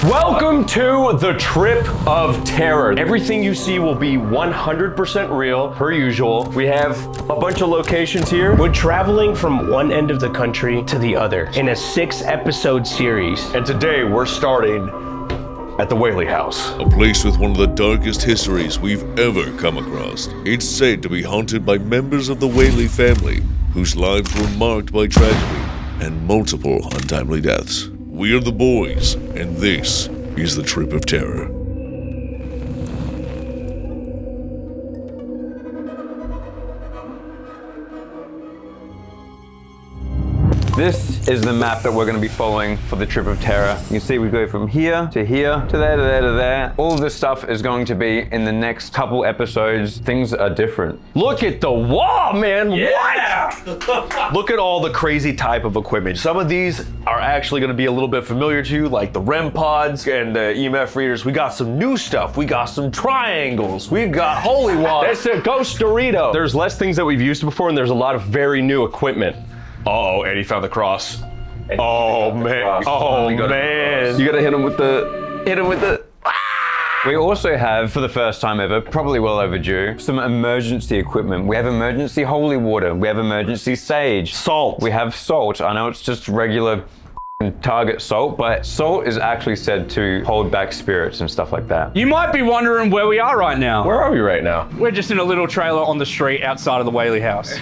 Welcome to the Trip of Terror. Everything you see will be 100% real, per usual. We have a bunch of locations here. We're traveling from one end of the country to the other in a 6-episode series. And today we're starting at the Whaley house. A place with one of the darkest histories we've ever come across. It's said to be haunted by members of the Whaley family, whose lives were marked by tragedy and multiple untimely deaths. We are the boys, and this is the Trip of Terror. This is the map that we're going to be following for the Trip of Terror. You can see we go from here to there to there to there. All of this stuff is going to be in the next couple episodes. Things are different. Look at the wall, man. Yeah. What? Look at all the crazy type of equipment. Some of these are actually going to be a little bit familiar to you, like the REM pods and the EMF readers. We got some new stuff. We got some triangles. We've got holy water. That's a ghost Dorito. There's less things that we've used before, and there's a lot of very new equipment. Uh-oh, Eddie found the cross. Oh, man. Oh, man. You gotta hit him with the... We also have, for the first time ever, probably well overdue, some emergency equipment. We have emergency holy water. We have emergency sage. Salt. We have salt. I know it's just regular Target salt, but salt is actually said to hold back spirits and stuff like that. You might be wondering where we are right now. Where are we right now? We're just in a little trailer on the street outside of the Whaley house.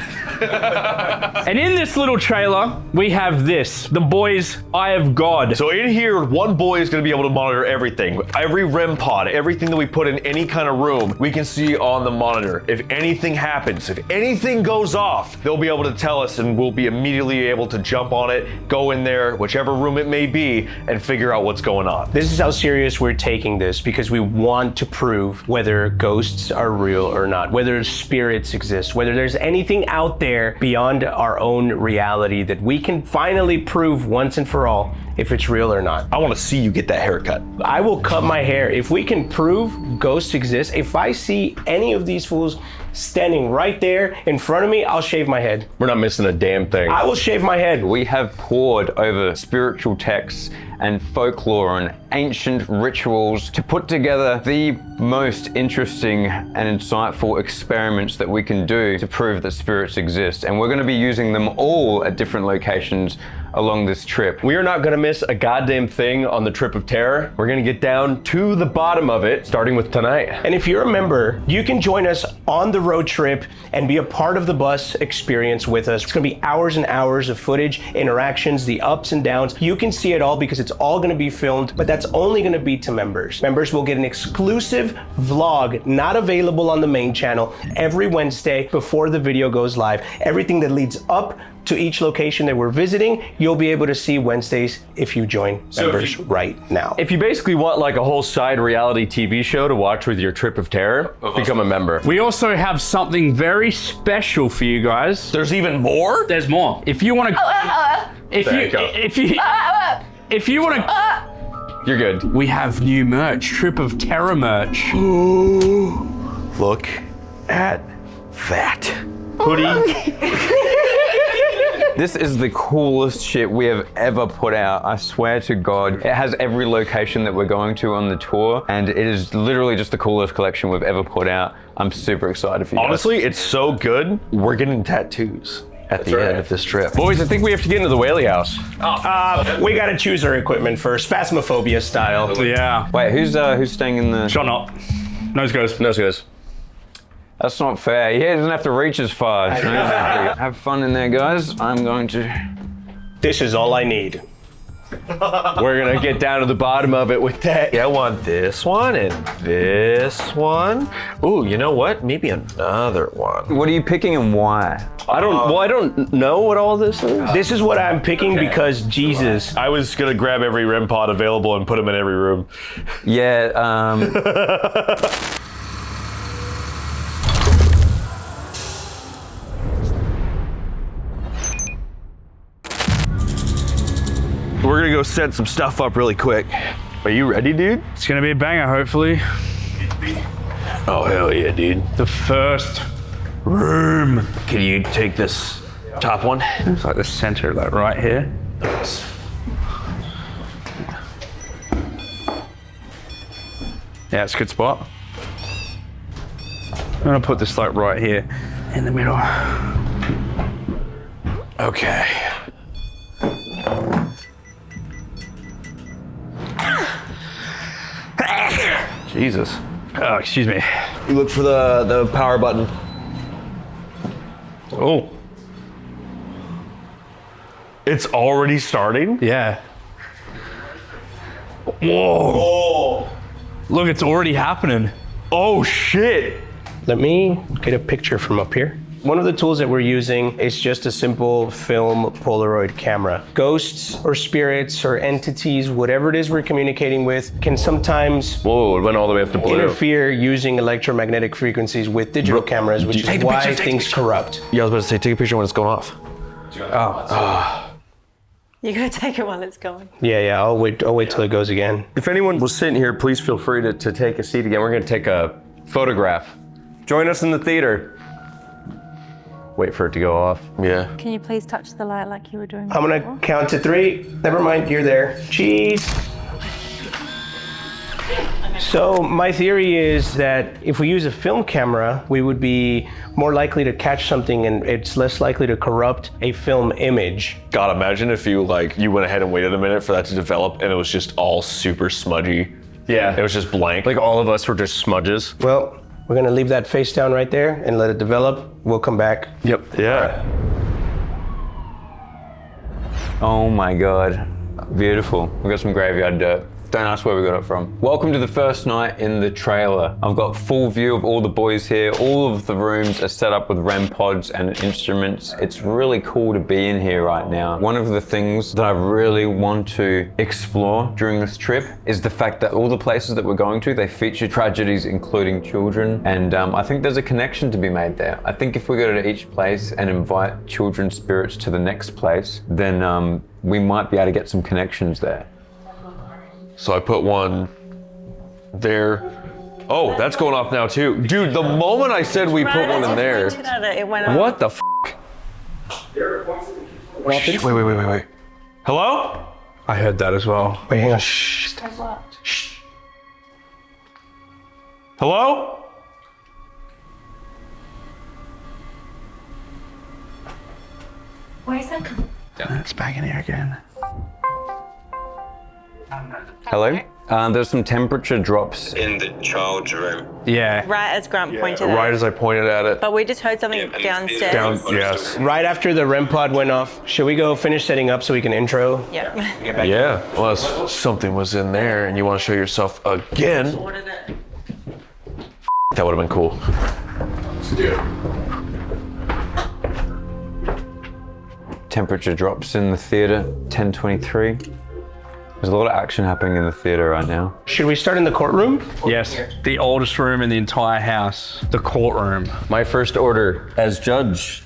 And in this little trailer, we have this, the boys' Eye of God. So in here, one boy is going to be able to monitor everything. Every REM pod, everything that we put in any kind of room, we can see on the monitor. If anything happens, if anything goes off, they'll be able to tell us and we'll be immediately able to jump on it, go in there, whichever room it may be, and figure out what's going on. This is how serious we're taking this, because we want to prove whether ghosts are real or not, whether spirits exist, whether there's anything out there beyond our own reality that we can finally prove once and for all if it's real or not. I want to see you get that haircut. I will cut my hair. If we can prove ghosts exist, if I see any of these fools standing right there in front of me, I'll shave my head. We're not missing a damn thing. I will shave my head. We have pored over spiritual texts and folklore and ancient rituals to put together the most interesting and insightful experiments that we can do to prove that spirits exist. And we're going to be using them all at different locations along this trip. We are not going to miss a goddamn thing on the Trip of Terror. We're going to get down to the bottom of it, starting with tonight. And if you're a member, you can join us on the road trip and be a part of the bus experience with us. It's going to be hours and hours of footage, interactions, the ups and downs. You can see it all because it's all going to be filmed, but that's only going to be to members. Members will get an exclusive vlog, not available on the main channel, every Wednesday before the video goes live. Everything that leads up to each location that we're visiting, you'll be able to see Wednesdays if you join members right now. If you basically want like a whole side reality TV show to watch with your Trip of Terror, become a member. We also have something very special for you guys. There's even more? There's more. If you want to... If you want to... You're good. We have new merch, Trip of Terror merch. Look at that. Hoodie. This is the coolest shit we have ever put out. I swear to God. It has every location that we're going to on the tour, and it is literally just the coolest collection we've ever put out. I'm super excited for you guys. Honestly, it's so good. We're getting tattoos at the end of this trip. Boys, I think we have to get into the Whaley house. We gotta choose our equipment first, Phasmophobia style. Yeah. Wait, who's staying in the... Shut up. Nose goes. Nose goes. That's not fair. He doesn't have to reach as far. Have fun in there, guys. I'm going to... This is all I need. We're gonna get down to the bottom of it with that. Yeah, I want this one and this one. Ooh, you know what? Maybe another one. What are you picking and why? I don't know what all this is. This is what I'm picking because Jesus. I was gonna grab every REM pod available and put them in every room. Yeah, We're gonna go set some stuff up really quick. Are you ready, dude? It's gonna be a banger, hopefully. Oh, hell yeah, dude. The first room. Can you take this top one? It's like the center, like right here. Yeah, it's a good spot. I'm gonna put this like right here in the middle. Okay. Jesus. Oh, excuse me. You look for the power button. Oh, It's already starting? yeah. Whoa. Look, it's already happening. Oh shit. Let me get a picture from up here. One of the tools that we're using is just a simple film Polaroid camera. Ghosts or spirits or entities, whatever it is we're communicating with, can sometimes Whoa, it went all the way up to blue. interfere using electromagnetic frequencies with digital cameras, which is why things corrupt. Yeah, I was about to say, take a picture when it's going off. You gotta take it while it's going. Yeah, I'll wait till it goes again. If anyone was sitting here, please feel free to take a seat again. We're gonna take a photograph. Join us in the theater. Wait for it to go off. Yeah. Can you please touch the light like you were doing I'm gonna count to 3. Never mind, you're there. Cheese. So my theory is that if we use a film camera, we would be more likely to catch something and it's less likely to corrupt a film image. God, imagine if you went ahead and waited a minute for that to develop and it was just all super smudgy. Yeah. It was just blank. Like all of us were just smudges. Well, we're gonna leave that face down right there and let it develop. We'll come back. Yep. Yeah. Oh my God, beautiful. We've got some graveyard dirt. Don't ask where we got it from. Welcome to the first night in the trailer. I've got full view of all the boys here. All of the rooms are set up with REM pods and instruments. It's really cool to be in here right now. One of the things that I really want to explore during this trip is the fact that all the places that we're going to, they feature tragedies including children. And I think there's a connection to be made there. I think if we go to each place and invite children's spirits to the next place, then we might be able to get some connections there. So I put one there. Oh, that's going off now too. Dude, the moment I said we put one in there. It went off. What the f? Shh, wait. Hello? I heard that as well. Wait, hang on. Shh. Hello? Where's that coming? It's back in here again. Hello? There's some temperature drops. In the child's room. Yeah. Right as Grant pointed out. Right as I pointed at it. But we just heard something downstairs. Yes. Right after the REM pod went off, should we go finish setting up so we can intro? Yeah. Yeah. Unless something was in there and you want to show yourself again. Ordered it. That would have been cool. Temperature drops in the theater, 10:23. There's a lot of action happening in the theater right now. Should we start in the courtroom? Yes. The oldest room in the entire house. The courtroom. My first order as judge.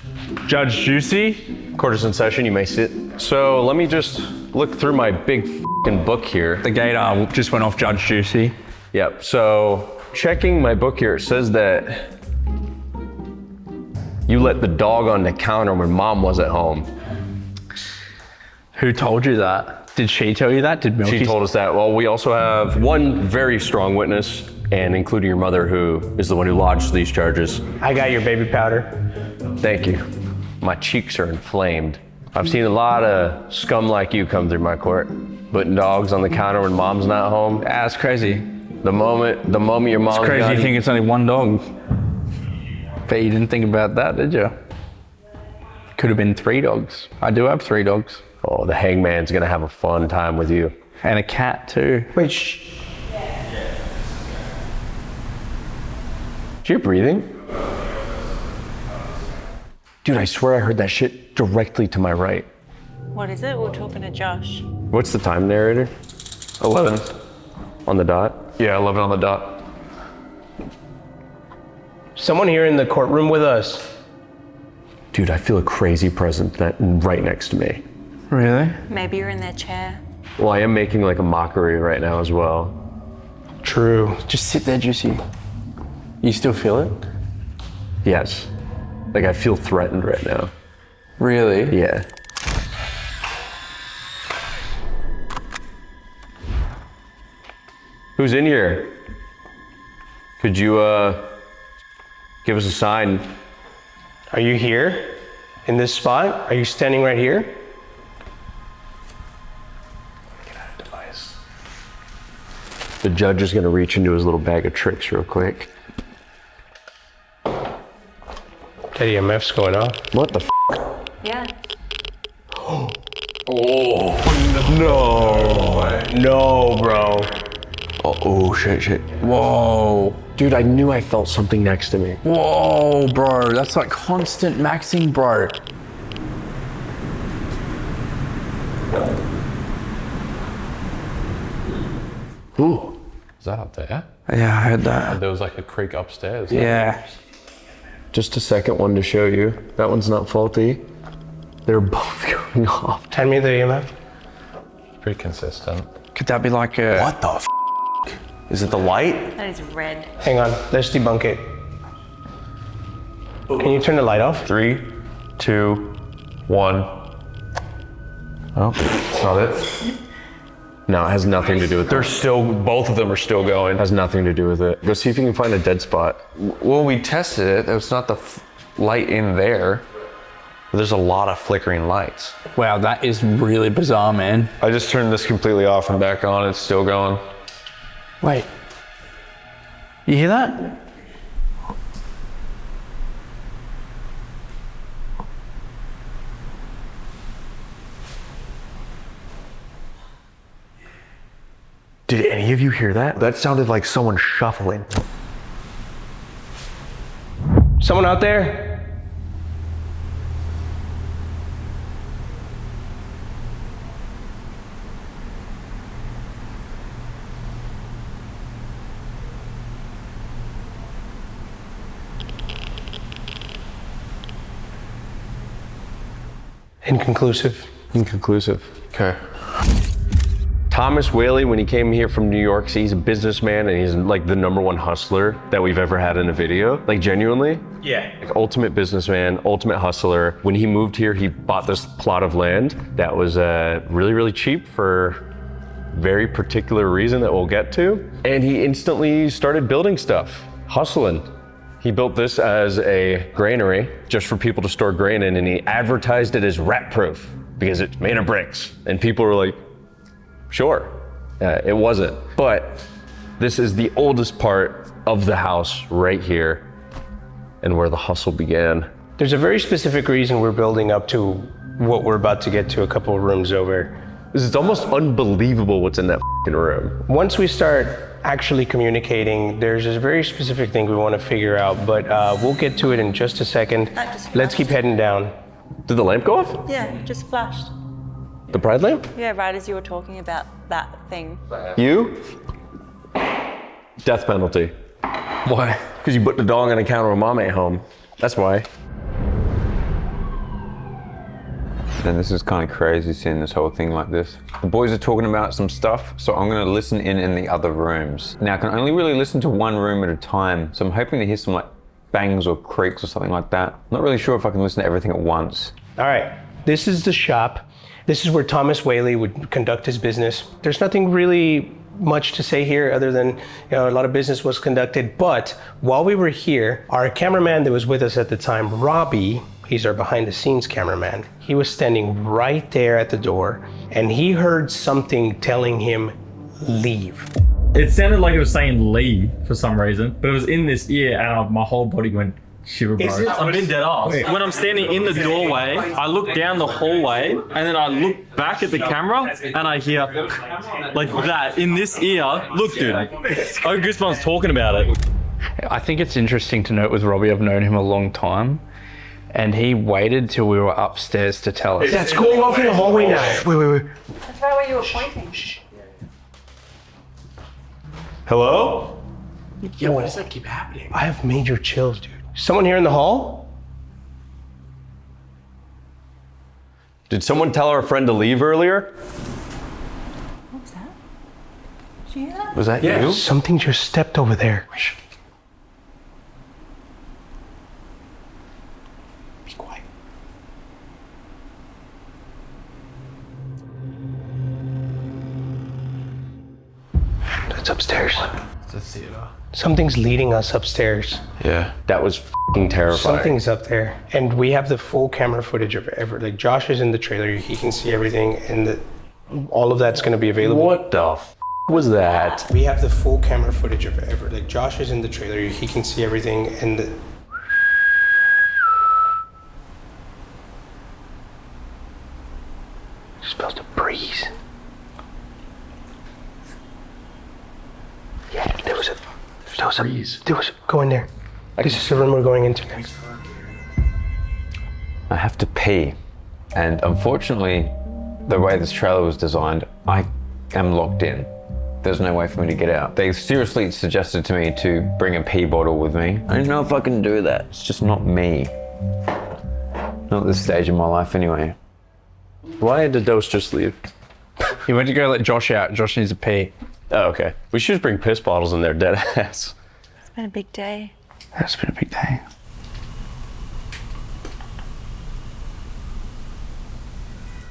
Judge Juicy. Court is in session, you may sit. So let me just look through my big f***ing book here. The gator just went off Judge Juicy. Yep, so checking my book here, it says that you let the dog on the counter when mom was at home. Who told you that? Did she tell you that? Did Milky? She told us that. Well, we also have one very strong witness, and including your mother, who is the one who lodged these charges. I got your baby powder. Thank you. My cheeks are inflamed. I've seen a lot of scum like you come through my court, putting dogs on the counter when mom's not home. That's crazy. The moment your mom's It's crazy got you think it's only one dog. But you didn't think about that, did you? Could have been 3 dogs. I do have 3 dogs. Oh, the hangman's gonna have a fun time with you. And a cat too. Wait, shh. You're breathing? Dude, I swear I heard that shit directly to my right. What is it? We're talking to Josh. What's the time, narrator? 11. On the dot? Yeah, 11 on the dot. Someone here in the courtroom with us. Dude, I feel a crazy presence right next to me. Really? Maybe you're in their chair. Well, I am making like a mockery right now as well. True. Just sit there, Juicy. You still feel it? Yes. Like I feel threatened right now. Really? Yeah. Who's in here? Could you give us a sign? Are you here? In this spot? Are you standing right here? Get out of device. The judge is gonna reach into his little bag of tricks real quick. That EMF's going off. What the f? Yeah. No, bro. Oh, shit. Whoa. Dude, I knew I felt something next to me. Whoa, bro. That's like constant maxing, bro. Ooh. Is that up there? Yeah, I heard that. There was like a creak upstairs. Yeah. Just a second one to show you. That one's not faulty. They're both going off. Hand me the EMF. Pretty consistent. Could that be like a... What the f? Is it the light? That is red. Hang on, let's debunk it. Can you turn the light off? 3, 2, 1. Oh, it's not it. No, it has nothing to do with it. They're still, both of them are still going. It has nothing to do with it. Go see if you can find a dead spot. Well, we tested it. It's not the light in there. There's a lot of flickering lights. Wow, that is really bizarre, man. I just turned this completely off and back on. It's still going. Wait. You hear that? Did any of you hear that? That sounded like someone shuffling. Someone out there? Inconclusive. Inconclusive. Okay. Thomas Whaley, when he came here from New York, he's a businessman and he's like the #1 hustler that we've ever had in a video. Like genuinely. Yeah. Like ultimate businessman, ultimate hustler. When he moved here, he bought this plot of land that was really, really cheap for very particular reason that we'll get to. And he instantly started building stuff, hustling. He built this as a granary just for people to store grain in, and he advertised it as rat proof because it's made of bricks. And people were like, sure, it wasn't. But this is the oldest part of the house right here and where the hustle began. There's a very specific reason we're building up to what we're about to get to a couple of rooms over. It's almost unbelievable what's in that f***ing room. Once we start actually communicating, there's a very specific thing we want to figure out, but we'll get to it in just a second. That just Let's keep heading down. Did the lamp go off? Yeah, just flashed. The pride lamp? Yeah, right as you were talking about that thing. You? Death penalty. Why? Because you put the dog on the counter when mom ain't home. That's why. Then this is kind of crazy seeing this whole thing like this. The boys are talking about some stuff, so I'm gonna listen in the other rooms. Now I can only really listen to one room at a time, so I'm hoping to hear some like bangs or creaks or something like that. I'm not really sure if I can listen to everything at once. All right, this is the shop. This is where Thomas Whaley would conduct his business. There's nothing really much to say here other than, a lot of business was conducted. But while we were here, our cameraman that was with us at the time, Robbie, he's our behind the scenes cameraman, he was standing right there at the door and he heard something telling him, leave. It sounded like it was saying leave for some reason, but it was in this ear and my whole body went shiver, bro. I've been dead ass. When I'm standing in the doorway, I look down the hallway and then I look back at the camera and I hear like that in this ear. Look, dude, I got goosebumps talking about it. I think it's interesting to note with Robbie, I've known him a long time, and he waited till we were upstairs to tell us. That's going off in the hallway now. Wait. That's right where you were pointing. Hello? Yo, why does that keep happening? I have major chills, dude. Someone here in the hall? Did someone tell our friend to leave earlier? What was that? Did you hear that? Was that you? Something just stepped over there. Be quiet. That's upstairs. the theater. Something's leading us upstairs. Yeah. That was f***ing terrifying. Something's up there. And we have the full camera footage of like Josh is in the trailer, he can see everything, and all of that's gonna be available. What the f*** was that? We have the full camera footage of like Josh is in the trailer, he can see everything, and just felt a breeze. Yeah, there was a breeze. Go in there. This is the room we're going into next. I have to pee. And unfortunately, the way this trailer was designed, I am locked in. There's no way for me to get out. They seriously suggested to me to bring a pee bottle with me. I don't know if I can do that. It's just not me. Not at this stage in my life anyway. Why did Dose just leave? He went to go let Josh out. Josh needs a pee. Oh, okay. We should just bring piss bottles in there, dead ass. It's been a big day. That's been a big day.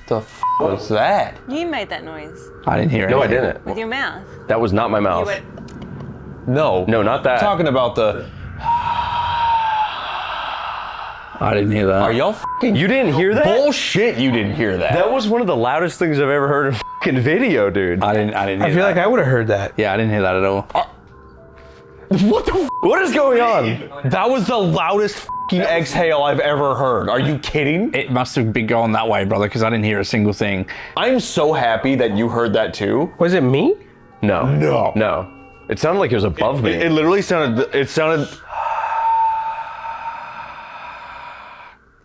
The f was that? You made that noise I didn't hear it. No, I didn't. with your mouth. That was not my You mouth. went, No. No, not that. I'm talking about the. I didn't hear that. Are y'all f***ing? You didn't hear that? Bullshit, you didn't hear that. That was one of the loudest things I've ever heard in fucking video, dude. I didn't hear that. I feel like I would have heard that. Yeah, I didn't hear that at all. What the f? What is going on? That was the loudest f***ing exhale I've ever heard. Are you kidding? It must have been going that way, brother, because I didn't hear a single thing. I'm so happy that you heard that too. Was it me? No. No. No. It sounded like it was above me. It literally sounded. It sounded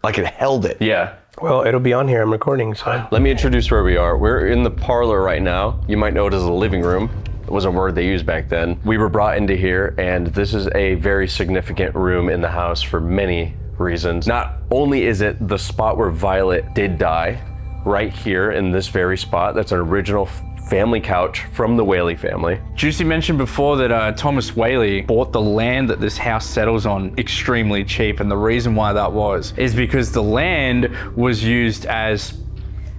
like it held it. Yeah. Well, it'll be on here. I'm recording, so. Let me introduce where we are. We're in the parlor right now. You might know it as a living room. It wasn't a word they used back then. We were brought into here, and this is a very significant room in the house for many reasons. Not only is it the spot where Violet did die, right here in this very spot. That's an original family couch from the Whaley family. Juicy mentioned before that Thomas Whaley bought the land that this house settles on extremely cheap, and the reason why that was is because the land was used as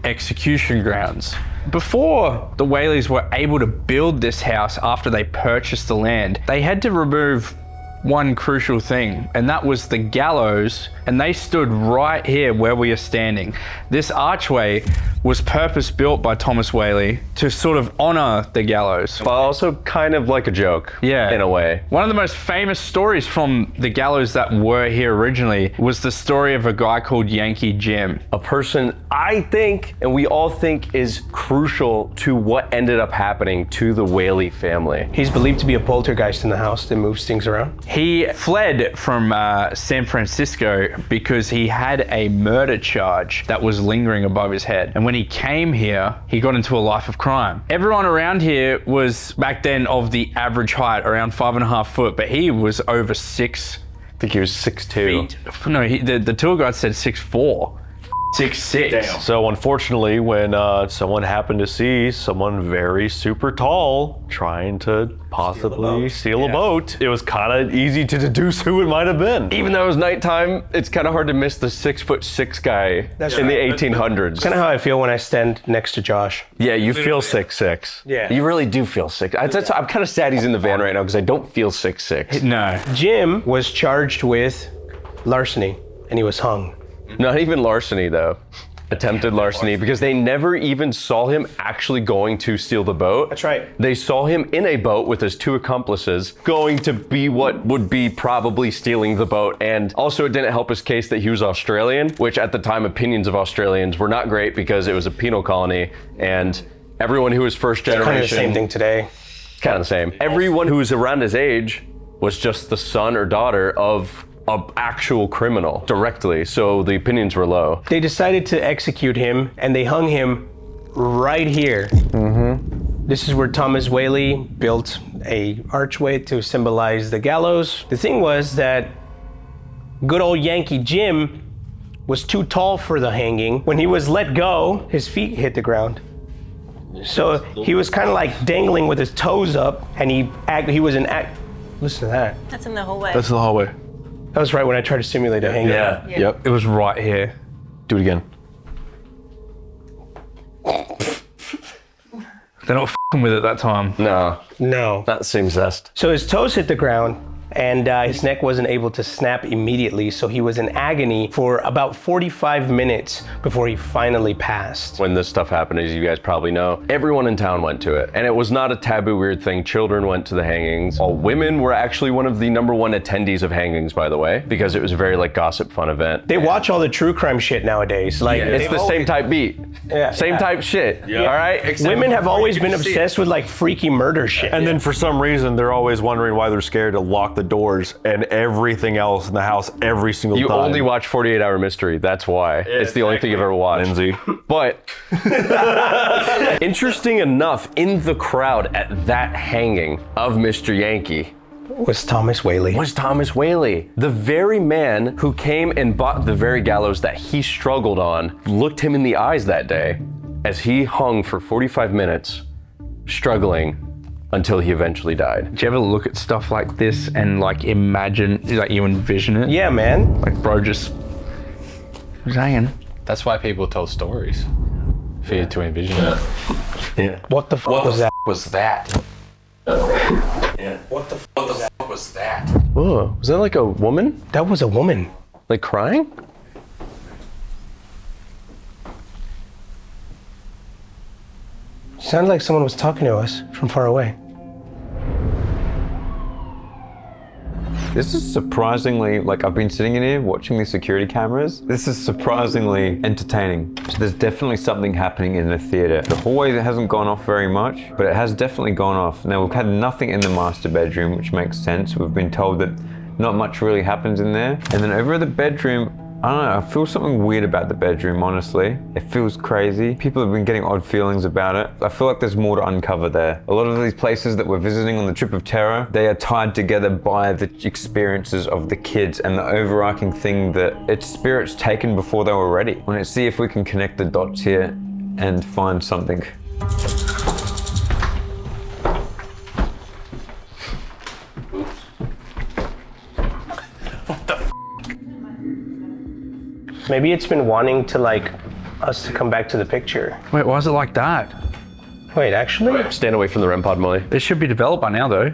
execution grounds. Before the Whaleys were able to build this house after they purchased the land, they had to remove one crucial thing, and that was the gallows, and they stood right here where we are standing. This archway was purpose built by Thomas Whaley to sort of honor the gallows. But also kind of like a joke, Yeah. in a way. One of the most famous stories from the gallows that were here originally was the story of a guy called Yankee Jim. A person I think, and we all think, is crucial to what ended up happening to the Whaley family. He's believed to be a poltergeist in the house that moves things around. He fled from San Francisco because he had a murder charge that was lingering above his head. And when he came here, he got into a life of crime. Everyone around here was back then of the average height, around 5.5 foot, but he was over 6 I think he was 6'2". feet. No, the tour guide said 6'4". 6'6". So unfortunately, when someone happened to see someone very super tall trying to possibly steal a boat, it was kind of easy to deduce who it might have been. Even though it was nighttime, it's kind of hard to miss the 6'6" guy in the 1800s. Kind of how I feel when I stand next to Josh. Yeah, you feel 6'6". Yeah. You really do feel sick. I'm kind of sad he's in the van right now because I don't feel 6'6". No. Jim was charged with larceny, and he was hung. Not even larceny though. Attempted larceny, because they never even saw him actually going to steal the boat. That's right. They saw him in a boat with his 2 accomplices going to be what would be probably stealing the boat. And also it didn't help his case that he was Australian, which at the time opinions of Australians were not great because it was a penal colony, and everyone who was first generation. Kind of the same thing today. Kind of the same. Everyone who was around his age was just the son or daughter of an actual criminal directly, so the opinions were low. They decided to execute him, and they hung him right here. This is where Thomas Whaley built a archway to symbolize the gallows. The thing was that good old Yankee Jim was too tall for the hanging. When he was let go, his feet hit the ground. So he was kind of like dangling with his toes up, and he was an act. Listen to that. That's in the hallway. That's the hallway. That was right when I tried to simulate a hanging. Yeah. Yeah. Yep. It was right here. Do it again. They're not with it that time. No, No. that seems zest. So his toes hit the ground, and his neck wasn't able to snap immediately, so he was in agony for about 45 minutes before he finally passed. When this stuff happened, as you guys probably know, everyone in town went to it. And it was not a taboo weird thing. Children went to the hangings. All women were actually one of the #1 attendees of hangings, by the way, because it was a very like gossip fun event. They watch all the true crime shit nowadays. Like It's the same type beat. Yeah. Same type shit. All right? Women have always been obsessed with like freaky murder shit. And then for some reason, they're always wondering why they're scared to lock the doors and everything else in the house every single You time. only watch 48 Hour Mystery. That's why. It's the only thing you've ever watched. Lindsay. But interesting enough, in the crowd at that hanging of Mr. Yankee was Thomas Whaley. was Thomas Whaley. The very man who came and bought the very gallows that he struggled on, looked him in the eyes that day as he hung for 45 minutes, struggling until he eventually died. Do you ever look at stuff like this and like imagine, like you envision it? Yeah, man. Like bro just was hanging. That's why people tell stories. For you to envision it. Yeah. What the fuck was that? Was that? What the fuck Was that? Whoa, was that like a woman? That was a woman. Like crying? Sounded like someone was talking to us from far away. This is surprisingly, like I've been sitting in here watching these security cameras. This is surprisingly entertaining. So there's definitely something happening in the theater. The hallway hasn't gone off very much, but it has definitely gone off. Now we've had nothing in the master bedroom, which makes sense. We've been told that not much really happens in there. And then over at the bedroom, I don't know, I feel something weird about the bedroom, honestly. It feels crazy. People have been getting odd feelings about it. I feel like there's more to uncover there. A lot of these places that we're visiting on the trip of terror, they are tied together by the experiences of the kids and the overarching thing that it's spirits taken before they were ready. I want to see if we can connect the dots here and find something. Maybe it's been wanting to like us to come back to the picture. Wait, why is it like that? Wait, actually? Stand away from the REM pod, Mully. It should be developed by now though.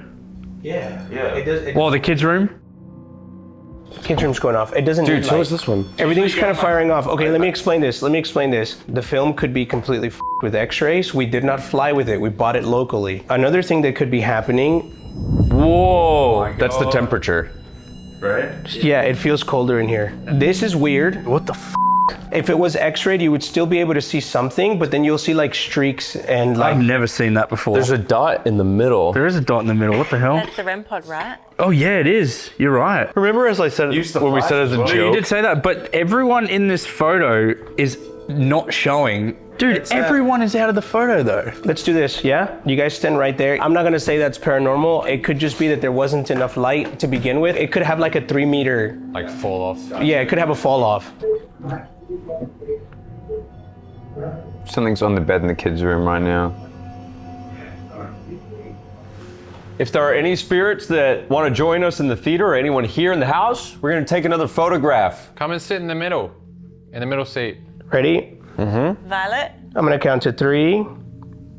Yeah. It does. Well, the kids' room? Kids' room's going off. It doesn't Dude, need so light. is this one. Everything's kind of firing off. Okay, let me explain this. The film could be completely f***ed with x-rays. We did not fly with it. We bought it locally. Another thing that could be happening, Whoa, that's the temperature. yeah, it feels colder in here. This is weird. What the f? If it was x-rayed, you would still be able to see something, but then you'll see like streaks and like... I've never seen that before. There's a dot in the middle. There is a dot in the middle. What the hell? That's the REM pod, right? Oh yeah, it is. You're right. Remember as I said, when we said it as a You joke? did say that, but everyone in this photo is not showing. Dude, everyone is out of the photo though. Let's do this, yeah? You guys stand right there. I'm not gonna say that's paranormal. It could just be that there wasn't enough light to begin with. It could have like a 3 meter, Like fall off. yeah, it could have a fall off. Something's on the bed in the kids' room right now. If there are any spirits that want to join us in the theater or anyone here in the house, we're going to take another photograph. Come and sit in the middle seat. Ready? Violet? I'm gonna count to 3,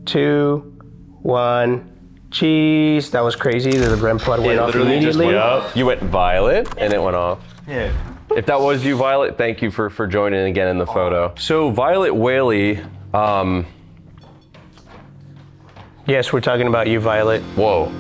2, 1. Cheese. That was crazy that the REM pod went off immediately. You went Violet and it went off. Yeah. If that was you, Violet, thank you for joining again in the photo. So Violet Whaley, Yes, we're talking about you, Violet. whoa.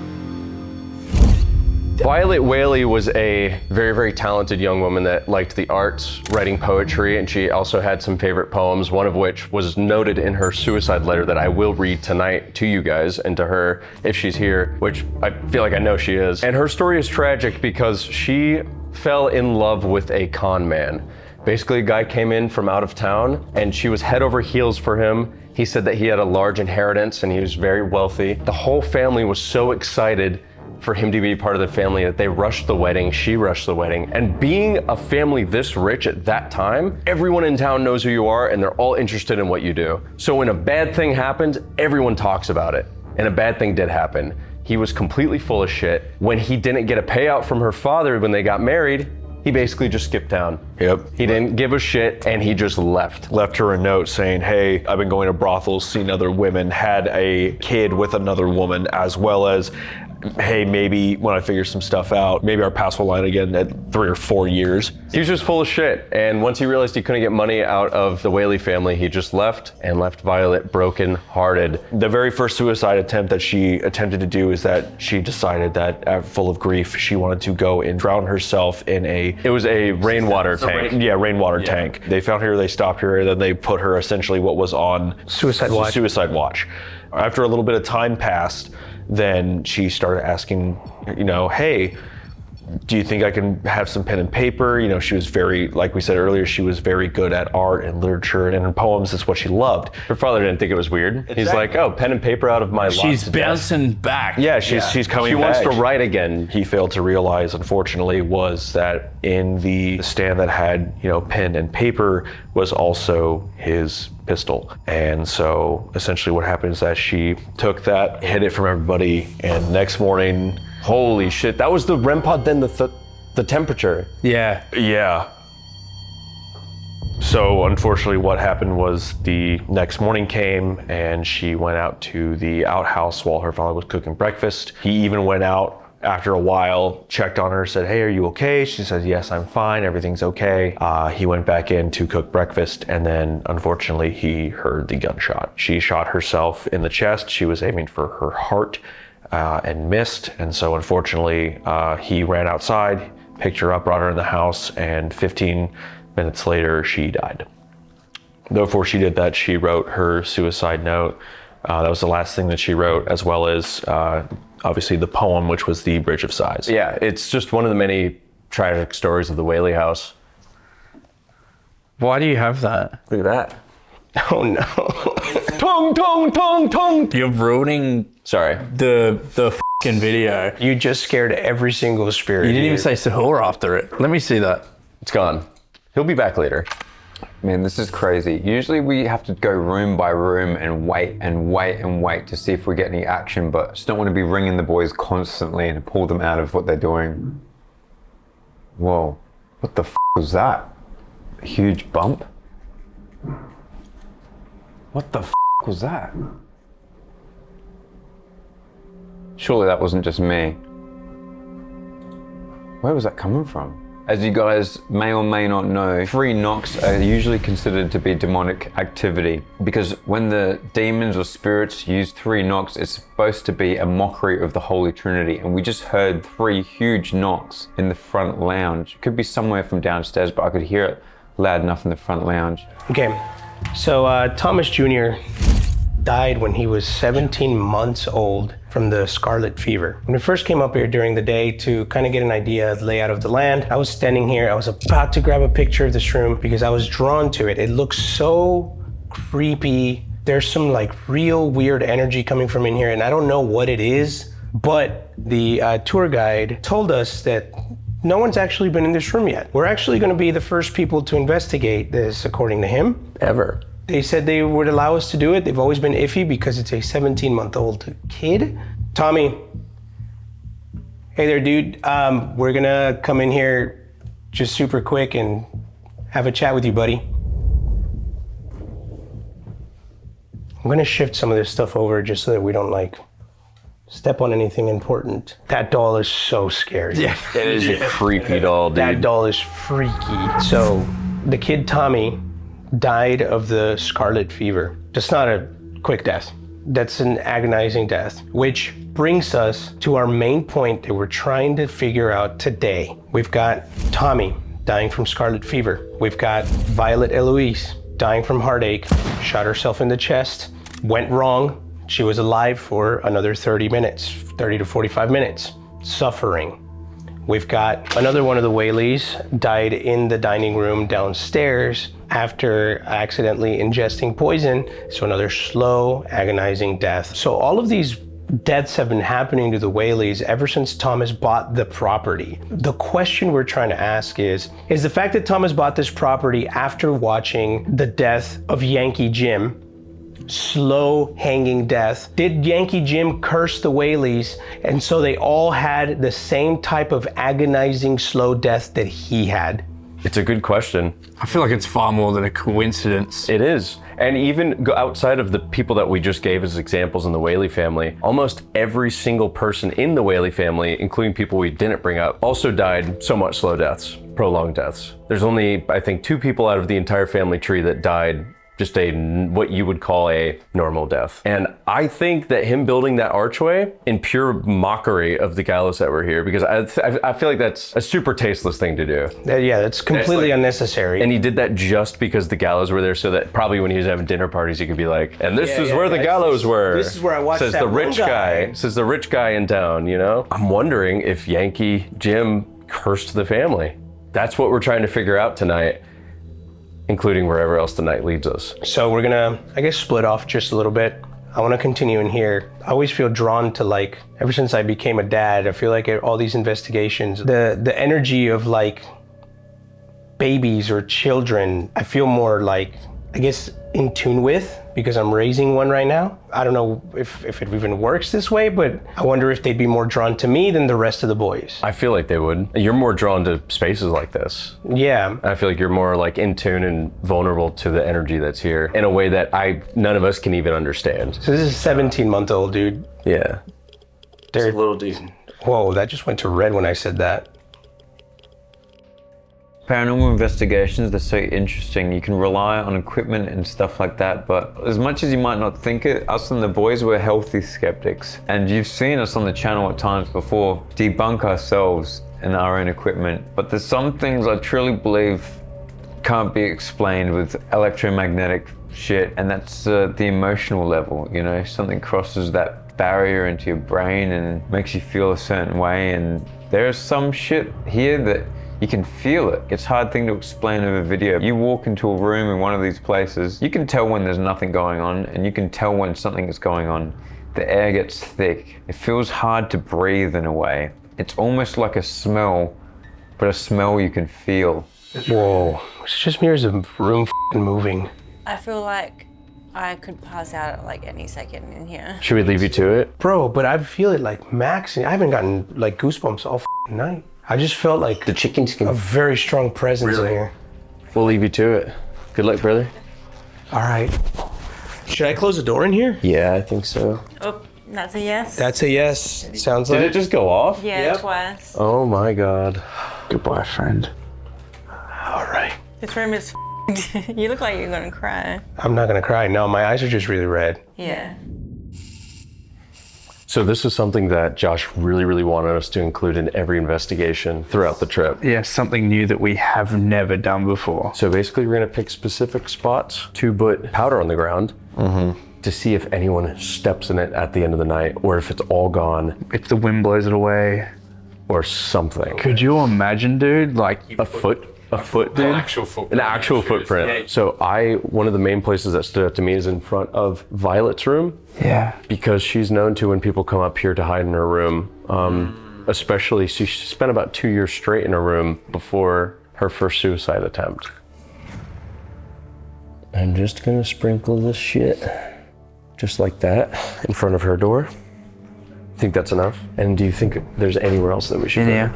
Violet Whaley was a very, very talented young woman that liked the arts, writing poetry, and she also had some favorite poems, one of which was noted in her suicide letter that I will read tonight to you guys and to her if she's here, which I feel like I know she is. And her story is tragic because she fell in love with a con man. Basically, a guy came in from out of town and she was head over heels for him. He said that he had a large inheritance and he was very wealthy. The whole family was so excited for him to be part of the family that they rushed the wedding, she rushed the wedding. And being a family this rich at that time, everyone in town knows who you are and they're all interested in what you do. So when a bad thing happens, everyone talks about it. And a bad thing did happen. He was completely full of shit. When he didn't get a payout from her father when they got married, he basically just skipped town. Yep. He didn't give a shit and he just left. Left her a note saying, hey, I've been going to brothels, seen other women, had a kid with another woman, as well as, hey, maybe when I figure some stuff out, maybe our paths will align again at 3 or 4 years. He was just full of shit. And once he realized he couldn't get money out of the Whaley family, he just left and left Violet broken hearted. The very first suicide attempt that she attempted to do is that she decided that, full of grief, she wanted to go and drown herself in it was a rainwater tank. Rainwater tank. They found her, they stopped her, then they put her essentially what was on Suicide watch. After a little bit of time passed, then she started asking, hey, do you think I can have some pen and paper? She was very, like we said earlier, she was very good at art and literature, and in poems, it's what she loved. Her father didn't think it was weird. He's like, oh, pen and paper out of my life. She's bouncing back. Yeah, she's coming She back. wants to write again. He failed to realize, unfortunately, was that in the stand that had, pen and paper was also his pistol. And so essentially what happened is that she took that, hid it from everybody, and the next morning, Holy shit, that was the REM pod, then the temperature. Yeah. yeah. So unfortunately what happened was the next morning came and she went out to the outhouse while her father was cooking breakfast. He even went out after a while, checked on her, said, hey, are you okay? She said, yes, I'm fine, everything's okay. He went back in to cook breakfast, and then unfortunately he heard the gunshot. She shot herself in the chest. She was aiming for her heart and missed, and so unfortunately he ran outside, picked her up, brought her in the house, and 15 minutes later she died. Before she did that, she wrote her suicide note. That was the last thing that she wrote, as well as obviously the poem, which was The Bridge of Sighs. Yeah, it's just one of the many tragic stories of the Whaley house. Why do you have that? Look at that. Oh no. Tong, tong, tong, tong. You're ruining Sorry. the fucking video. You just scared every single spirit. You didn't even say Sahur after it. Let me see that. It's gone. He'll be back later. Man, this is crazy. Usually we have to go room by room and wait and wait and wait to see if we get any action, but I just don't want to be ringing the boys constantly and pull them out of what they're doing. Whoa, what the was that? A huge bump? What the was that? Surely that wasn't just me. Where was that coming from? As you guys may or may not know, 3 knocks are usually considered to be demonic activity because when the demons or spirits use 3 knocks, it's supposed to be a mockery of the Holy Trinity. And we just heard 3 huge knocks in the front lounge. It could be somewhere from downstairs, but I could hear it loud enough in the front lounge. Okay, so Thomas Jr. died when he was 17 months old from the scarlet fever. When we first came up here during the day to kind of get an idea of the layout of the land, I was standing here, I was about to grab a picture of this room because I was drawn to it. It looks so creepy. There's some like real weird energy coming from in here and I don't know what it is, but the tour guide told us that no one's actually been in this room yet. We're actually gonna be the first people to investigate this according to him. Ever. They said they would allow us to do it. They've always been iffy because it's a 17-month-old kid. Tommy, hey there, dude. We're gonna come in here just super quick and have a chat with you, buddy. I'm gonna shift some of this stuff over just so that we don't like step on anything important. That doll is so scary. Yeah. It is a creepy doll, dude. That doll is freaky. So the kid Tommy died of the scarlet fever. That's not a quick death. That's an agonizing death, which brings us to our main point that we're trying to figure out today. We've got Tommy dying from scarlet fever. We've got Violet Eloise dying from heartache, shot herself in the chest, went wrong. She was alive for another 30 minutes, 30 to 45 minutes, suffering. We've got another one of the Whaleys died in the dining room downstairs after accidentally ingesting poison. So another slow, agonizing death. So all of these deaths have been happening to the Whaleys ever since Thomas bought the property. The question we're trying to ask is the fact that Thomas bought this property after watching the death of Yankee Jim slow hanging death? Did Yankee Jim curse the Whaleys and so they all had the same type of agonizing slow death that he had? It's a good question. I feel like it's far more than a coincidence. It is. And even outside of the people that we just gave as examples in the Whaley family, almost every single person in the Whaley family, including people we didn't bring up, also died somewhat slow deaths, prolonged deaths. There's only, I think, 2 people out of the entire family tree that died just what you would call a normal death. And I think that him building that archway in pure mockery of the gallows that were here, because I feel like that's a super tasteless thing to do. Yeah, that's completely unnecessary. And he did that just because the gallows were there, so that probably when he was having dinner parties, he could be like, and this is where the gallows were. This is where I watched says that the rich one guy. Says the rich guy in town, you know? I'm wondering if Yankee Jim cursed the family. That's what we're trying to figure out tonight, including wherever else the night leads us. So we're gonna, I guess, split off just a little bit. I wanna continue in here. I always feel drawn to, like, ever since I became a dad, I feel like all these investigations, the energy of like babies or children, I feel more like, I guess, in tune with, because I'm raising one right now. I don't know if it even works this way, but I wonder if they'd be more drawn to me than the rest of the boys. I feel like they would. You're more drawn to spaces like this. Yeah. I feel like you're more like in tune and vulnerable to the energy that's here in a way that none of us can even understand. So this is a 17-month-old dude. Yeah. They're It's a little decent. Whoa, that just went to red when I said that. Paranormal investigations, they're so interesting. You can rely on equipment and stuff like that, but as much as you might not think it, us and the boys were healthy skeptics. And you've seen us on the channel at times before debunk ourselves and our own equipment. But there's some things I truly believe can't be explained with electromagnetic shit, and that's the emotional level, you know? Something crosses that barrier into your brain and makes you feel a certain way, and there's some shit here that you can feel it. It's a hard thing to explain over video. You walk into a room in one of these places, you can tell when there's nothing going on, and you can tell when something is going on. The air gets thick. It feels hard to breathe in a way. It's almost like a smell, but a smell you can feel. Whoa, it's just me or is the room f***ing moving? I feel like I could pass out at like any second in here. Should we leave you to it? Bro, but I feel it like maxing. I haven't gotten like goosebumps all f***ing night. I just felt like The chicken skin. a very strong presence in here. We'll leave you to it. Good luck, brother. All right. Should I close the door in here? Yeah, I think so. Oh, that's a yes. That's a yes. Sounds Did like it just go off? yeah, Yep. twice. Oh my God. Goodbye, friend. all right. This room is you look like you're gonna cry. I'm not gonna cry. No, my eyes are just really red. Yeah. So this is something that Josh really wanted us to include in every investigation throughout the trip. Yeah, something new that we have never done before. So basically we're gonna pick specific spots to put powder on the ground to see if anyone steps in it at the end of the night, or if it's all gone, If the wind blows it away. or something. Could you imagine, dude? Like, A foot, dude? An actual footprint. An actual footprint. So one of the main places that stood out to me is in front of Violet's room, yeah. because she's known to, when people come up here to hide in her room, especially she spent about 2 years straight in her room before her first suicide attempt. I'm just gonna sprinkle this shit just like that in front of her door. Think that's enough? And do you think there's anywhere else that we should Yeah. go?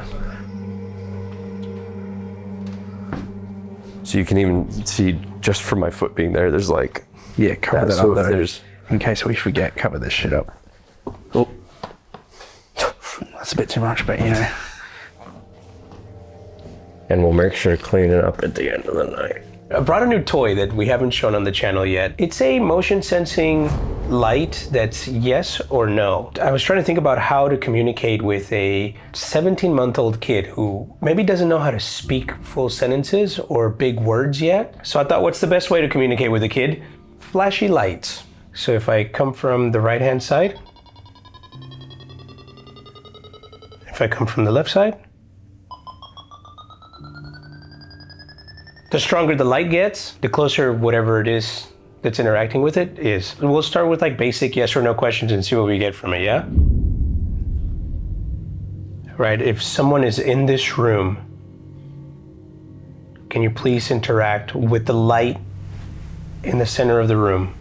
So you can even see, just from my foot being there, there's like Yeah, cover that so up if though. there's In case we forget, cover this shit up. oh, That's a bit too much, but you know. and we'll make sure to clean it up at the end of the night. I brought a new toy that we haven't shown on the channel yet. It's a motion sensing light that's yes or no. I was trying to think about how to communicate with a 17-month-old kid who maybe doesn't know how to speak full sentences or big words yet. So I thought, what's the best way to communicate with a kid? Flashy lights. So if I come from the right-hand side, if I come from the left side, the stronger the light gets, the closer whatever it is that's interacting with it is. We'll start with like basic yes or no questions and see what we get from it, yeah? Right, if someone is in this room, can you please interact with the light in the center of the room?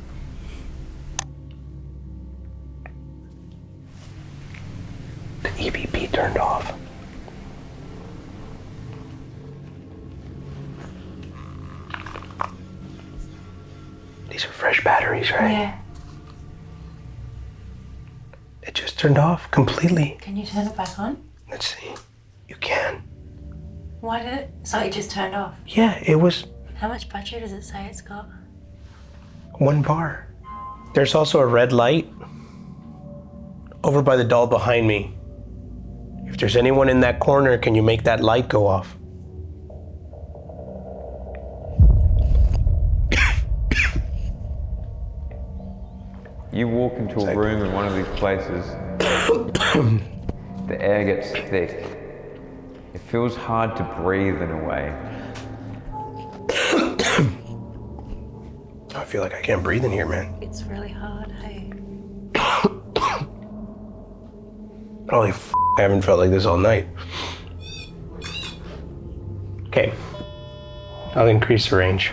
EVP turned off. These are fresh batteries, right? Yeah. It just turned off completely. Can you turn it back on? Let's see. You can. Why did it? So it just turned off. Yeah, it was How much battery does it say it's got? 1 bar. There's also a red light over by the doll behind me. If there's anyone in that corner, can you make that light go off? You walk into a room in one of these places, the air gets thick. It feels hard to breathe in a way. I feel like I can't breathe in here, man. It's really hard, hey. Holy f***, I haven't felt like this all night. Okay, I'll increase the range.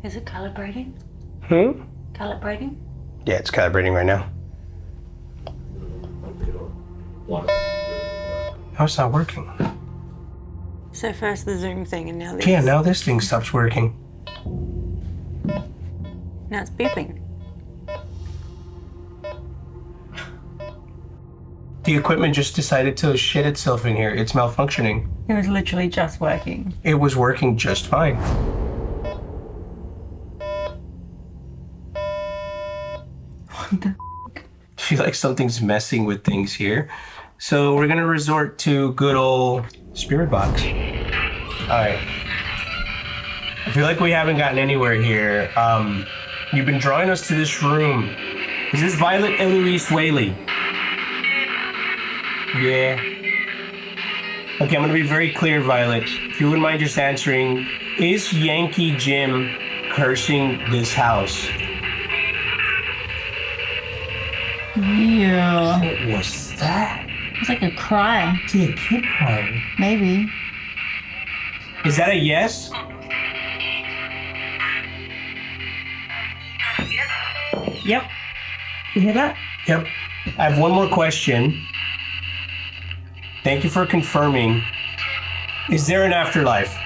Is it calibrating? Calibrating? Yeah, it's calibrating right now. Oh, it's not working. So first the Zoom thing and now this. Yeah, now this thing stops working. Now it's beeping. The equipment just decided to shit itself in here. It's malfunctioning. It was literally just working. It was working just fine. What the I feel like something's messing with things here. So we're gonna resort to good old spirit box. All right. I feel like we haven't gotten anywhere here. You've been drawing us to this room. Is this Violet Eloise Whaley? Yeah. Okay, I'm gonna be very clear, Violet. If you wouldn't mind just answering, is Yankee Jim cursing this house? Yeah. What was that? It's like a cry. See a kid crying. Maybe. Is that a yes? Yep. You hear that? Yep. I have one more question. Thank you for confirming. Is there an afterlife?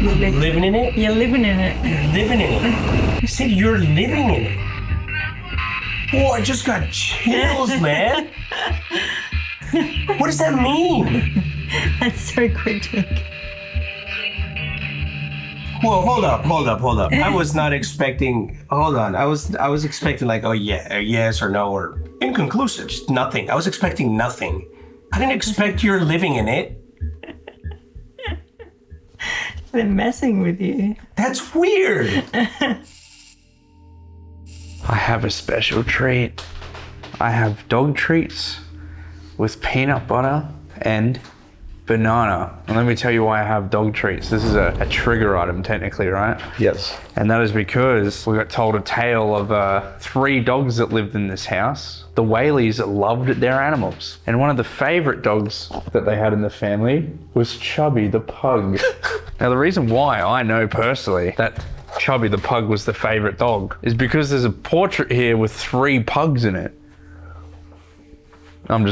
Living in it? You're living in it. You're living in it. You said you're living in it. Oh, I just got chills, man. What does that mean? That's so cryptic. Whoa, hold up. I was not expecting, hold on. I was expecting like, oh yeah, a yes or no or inconclusive, just nothing. I was expecting nothing. I didn't expect you're living in it. They're messing with you. That's weird. I have a special treat. I have dog treats with peanut butter and banana. And let me tell you why I have dog treats. This is a trigger item technically, right? Yes. And that is because we got told a tale of 3 dogs that lived in this house. The Whaleys loved their animals. And one of the favorite dogs that they had in the family was Chubby the pug. Now the reason why I know personally that Chubby the pug was the favorite dog is because there's a portrait here with 3 pugs in it. I'm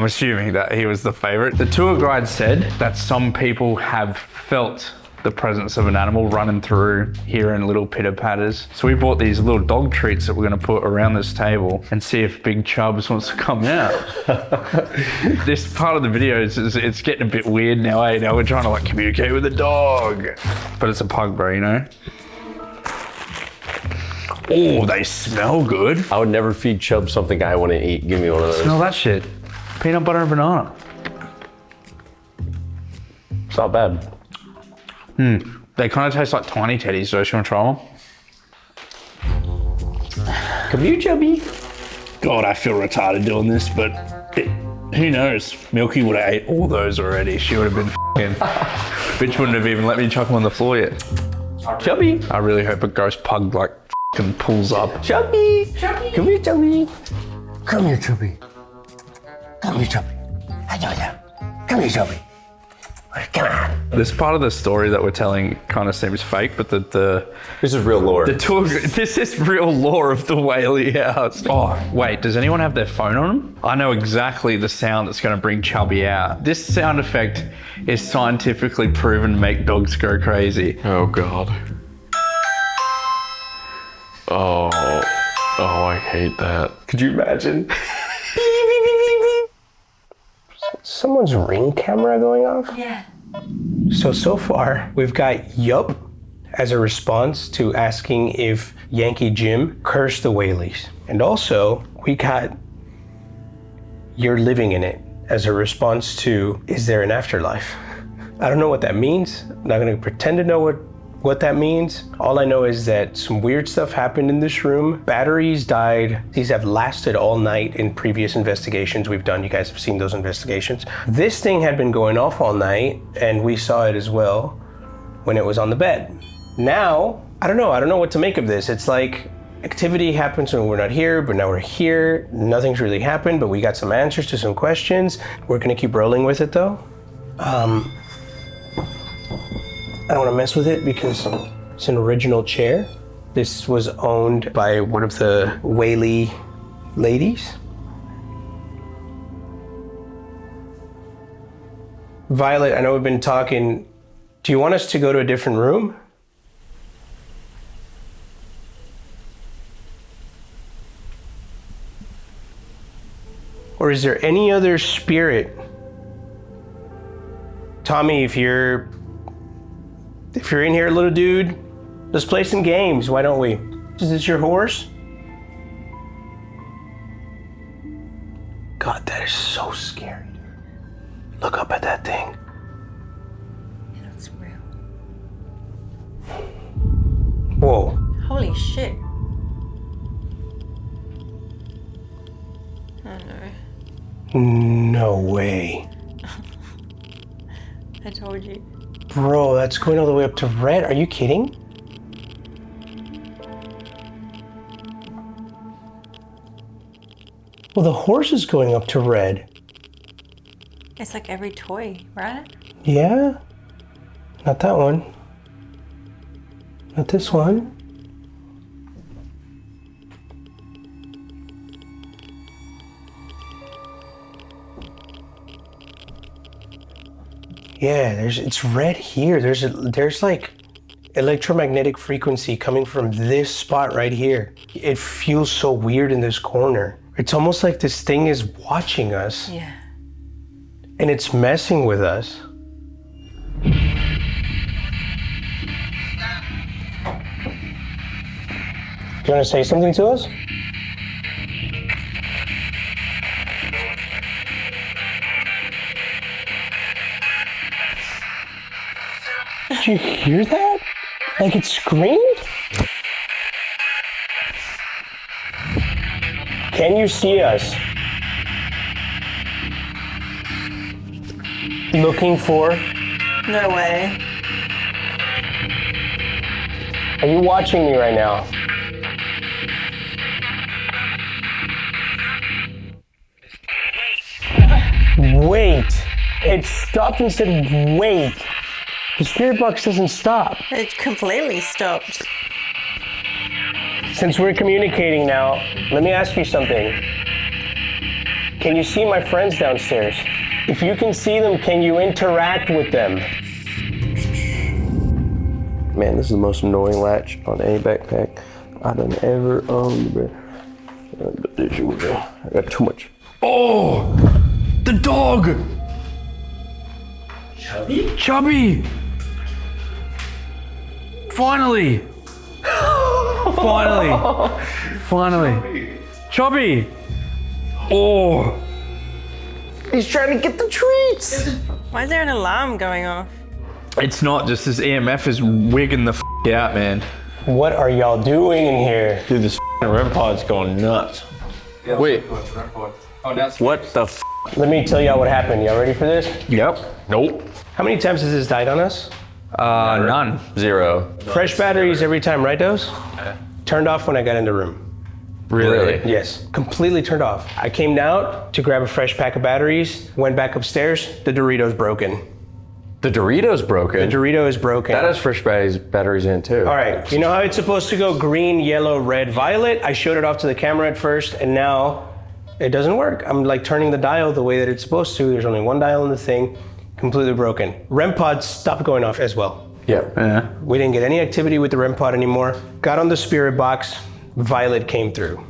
assuming that he was the favorite. The tour guide said that some people have felt the presence of an animal running through here in little pitter patters. So we bought these little dog treats that we're gonna put around this table and see if Big Chubbs wants to come out. This part of the video it's getting a bit weird now, eh? Now we're trying to like communicate with the dog. But it's a pug, bro, you know? Oh, they smell good. I would never feed Chubb something I want to eat. Give me one of those. Smell that shit. Peanut butter and banana. It's not bad. They kind of taste like tiny teddies, so you want to try one? Come here, Chubby. God, I feel retarded doing this, but who knows? Milky would have ate all those already. She would have been f***ing... Bitch wouldn't have even let me chuck them on the floor yet. Chubby. I really hope a ghost pug like f***ing pulls up. Chubby. Chubby. Come here, Chubby. Come here, Chubby. Come here, Chubby. Come here, Chubby. This part of the story that we're telling kind of seems fake, but This is real lore. this is real lore of the Whaley house. Oh, wait, does anyone have their phone on them? I know exactly the sound that's going to bring Chubby out. This sound effect is scientifically proven to make dogs go crazy. Oh God. Oh, I hate that. Could you imagine? Someone's Ring camera going off? Yeah. So far, we've got yup as a response to asking if Yankee Jim cursed the Whaleys. And also, we got you're living in it as a response to, is there an afterlife? I don't know what that means. I'm not gonna pretend to know what that means. All I know is that some weird stuff happened in this room. Batteries died. These have lasted all night in previous investigations we've done. You guys have seen those investigations. This thing had been going off all night, and we saw it as well when it was on the bed. Now, I don't know what to make of this. It's like activity happens when we're not here, but now we're here. Nothing's really happened, but we got some answers to some questions. We're gonna keep rolling with it though. I don't want to mess with it because it's an original chair. This was owned by one of the Whaley ladies. Violet, I know we've been talking. Do you want us to go to a different room? Or is there any other spirit? Tommy, if you're in here, little dude, let's play some games, why don't we? Is this your horse? God, that is so scary. Look up at that thing. It looks real. Whoa. Holy shit. Oh no. No way. I told you. Bro, that's going all the way up to red. Are you kidding? Well, the horse is going up to red. It's like every toy, right? Yeah? Not that one. Not this one. Yeah, it's red here. There's like electromagnetic frequency coming from this spot right here. It feels so weird in this corner. It's almost like this thing is watching us. Yeah. And it's messing with us. You want to say something to us? Did you hear that? Like it screamed? Can you see us? Looking for? No way. Are you watching me right now? Wait. It stopped and said wait. The spirit box doesn't stop. It completely stopped. Since we're communicating now, let me ask you something. Can you see my friends downstairs? If you can see them, can you interact with them? Man, this is the most annoying latch on any backpack I've ever owned. I got too much. Oh, the dog. Chubby. Finally. Chubby. Oh. He's trying to get the treats. Why is there an alarm going off? It's not just this EMF is wigging the out, man. What are y'all doing in here? Dude, this REM pod's going nuts. Wait, What the f? Let me tell y'all what happened. Y'all ready for this? Yep. nope. How many times has this died on us? None. 0. Fresh batteries every time, right, Dose? Turned off when I got in the room. Really? Yes, completely turned off. I came down to grab a fresh pack of batteries, went back upstairs, the Dorito's broken. The Dorito's broken. The Dorito is broken. That has fresh batteries in too. All right, you know how it's supposed to go green, yellow, red, violet? I showed it off to the camera at first, and now it doesn't work. I'm like turning the dial the way that it's supposed to. There's only one dial in the thing, completely broken. REM pods stopped going off as well. Yeah. We didn't get any activity with the REM pod anymore. Got on the spirit box, violet came through.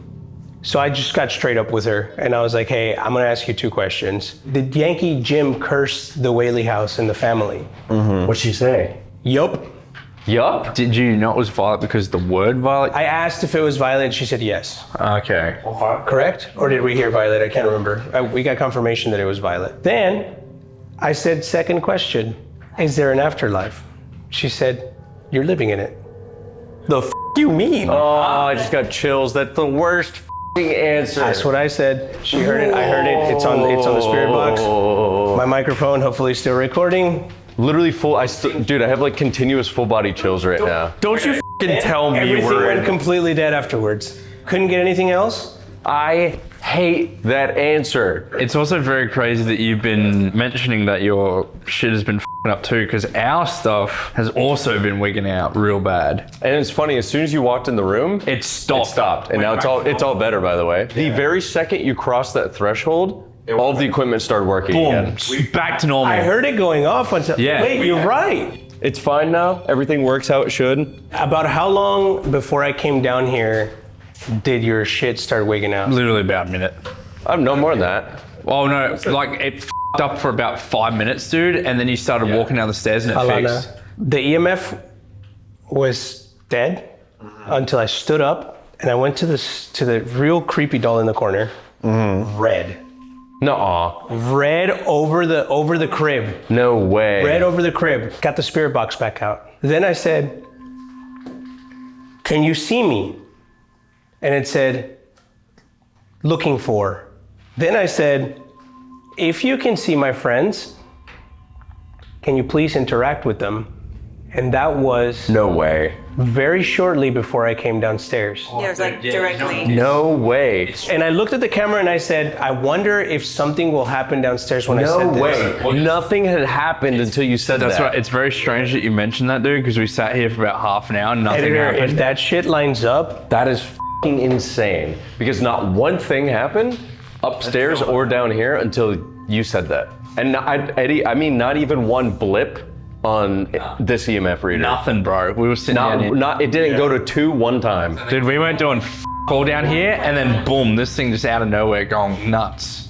So I just got straight up with her, and I was like, hey, I'm gonna ask you 2 questions. Did Yankee Jim curse the Whaley house and the family? What'd she say? Yup. Yup. Did you know it was violet because the word violet? I asked if it was violet, she said yes. Okay. Correct? Or did we hear violet? I can't remember. We got confirmation that it was violet. Then I said, second question, is there an afterlife? She said, you're living in it. The f you mean? Oh, I just got chills. That's the worst answer. That's what I said. She heard it, I heard it. It's on the spirit box. My microphone hopefully still recording. Literally full, dude, I have like continuous full body chills right now. Don't you f***ing tell me Everything we're went in. completely dead afterwards. Couldn't get anything else? I hate that answer. It's also very crazy that you've been mentioning that your shit has been f***ing up too, because our stuff has also been wigging out real bad. And it's funny, as soon as you walked in the room, It stopped. it stopped. And now it's all better, by the way. The very second you crossed that threshold, all of the equipment started working Boom. again. Back to normal. I heard it going off until, Yeah. wait, you're right. It's fine now. Everything works how it should. About how long before I came down here did your shit start wigging out? Literally about a minute. I'm no more than that. Oh no, like it f***ed up for about 5 minutes, dude, and then you started walking down the stairs and it Alana, fixed. the EMF was dead until I stood up and I went to the real creepy doll in the corner. Red. Nuh-uh. Red over the crib. No way. Red over the crib. Got the spirit box back out. Then I said, can you see me? And it said, looking for. Then I said, if you can see my friends, can you please interact with them? And that was No way. very shortly before I came downstairs. Yeah, it was like directly. No way. And I looked at the camera and I said, I wonder if something will happen downstairs when I said No this. way. Nothing had happened until you said That's that. right. It's very strange that you mentioned that, dude, because we sat here for about half an hour and nothing Editor, happened. if that shit lines up, That is f***ing insane. Because not one thing happened upstairs or down here until you said that. And Eddie, I mean, not even one blip on this EMF reader. Nothing, bro. We were sitting down here. It didn't go to 2 one time. Dude, we weren't doing all down here, and then boom, this thing just out of nowhere going nuts.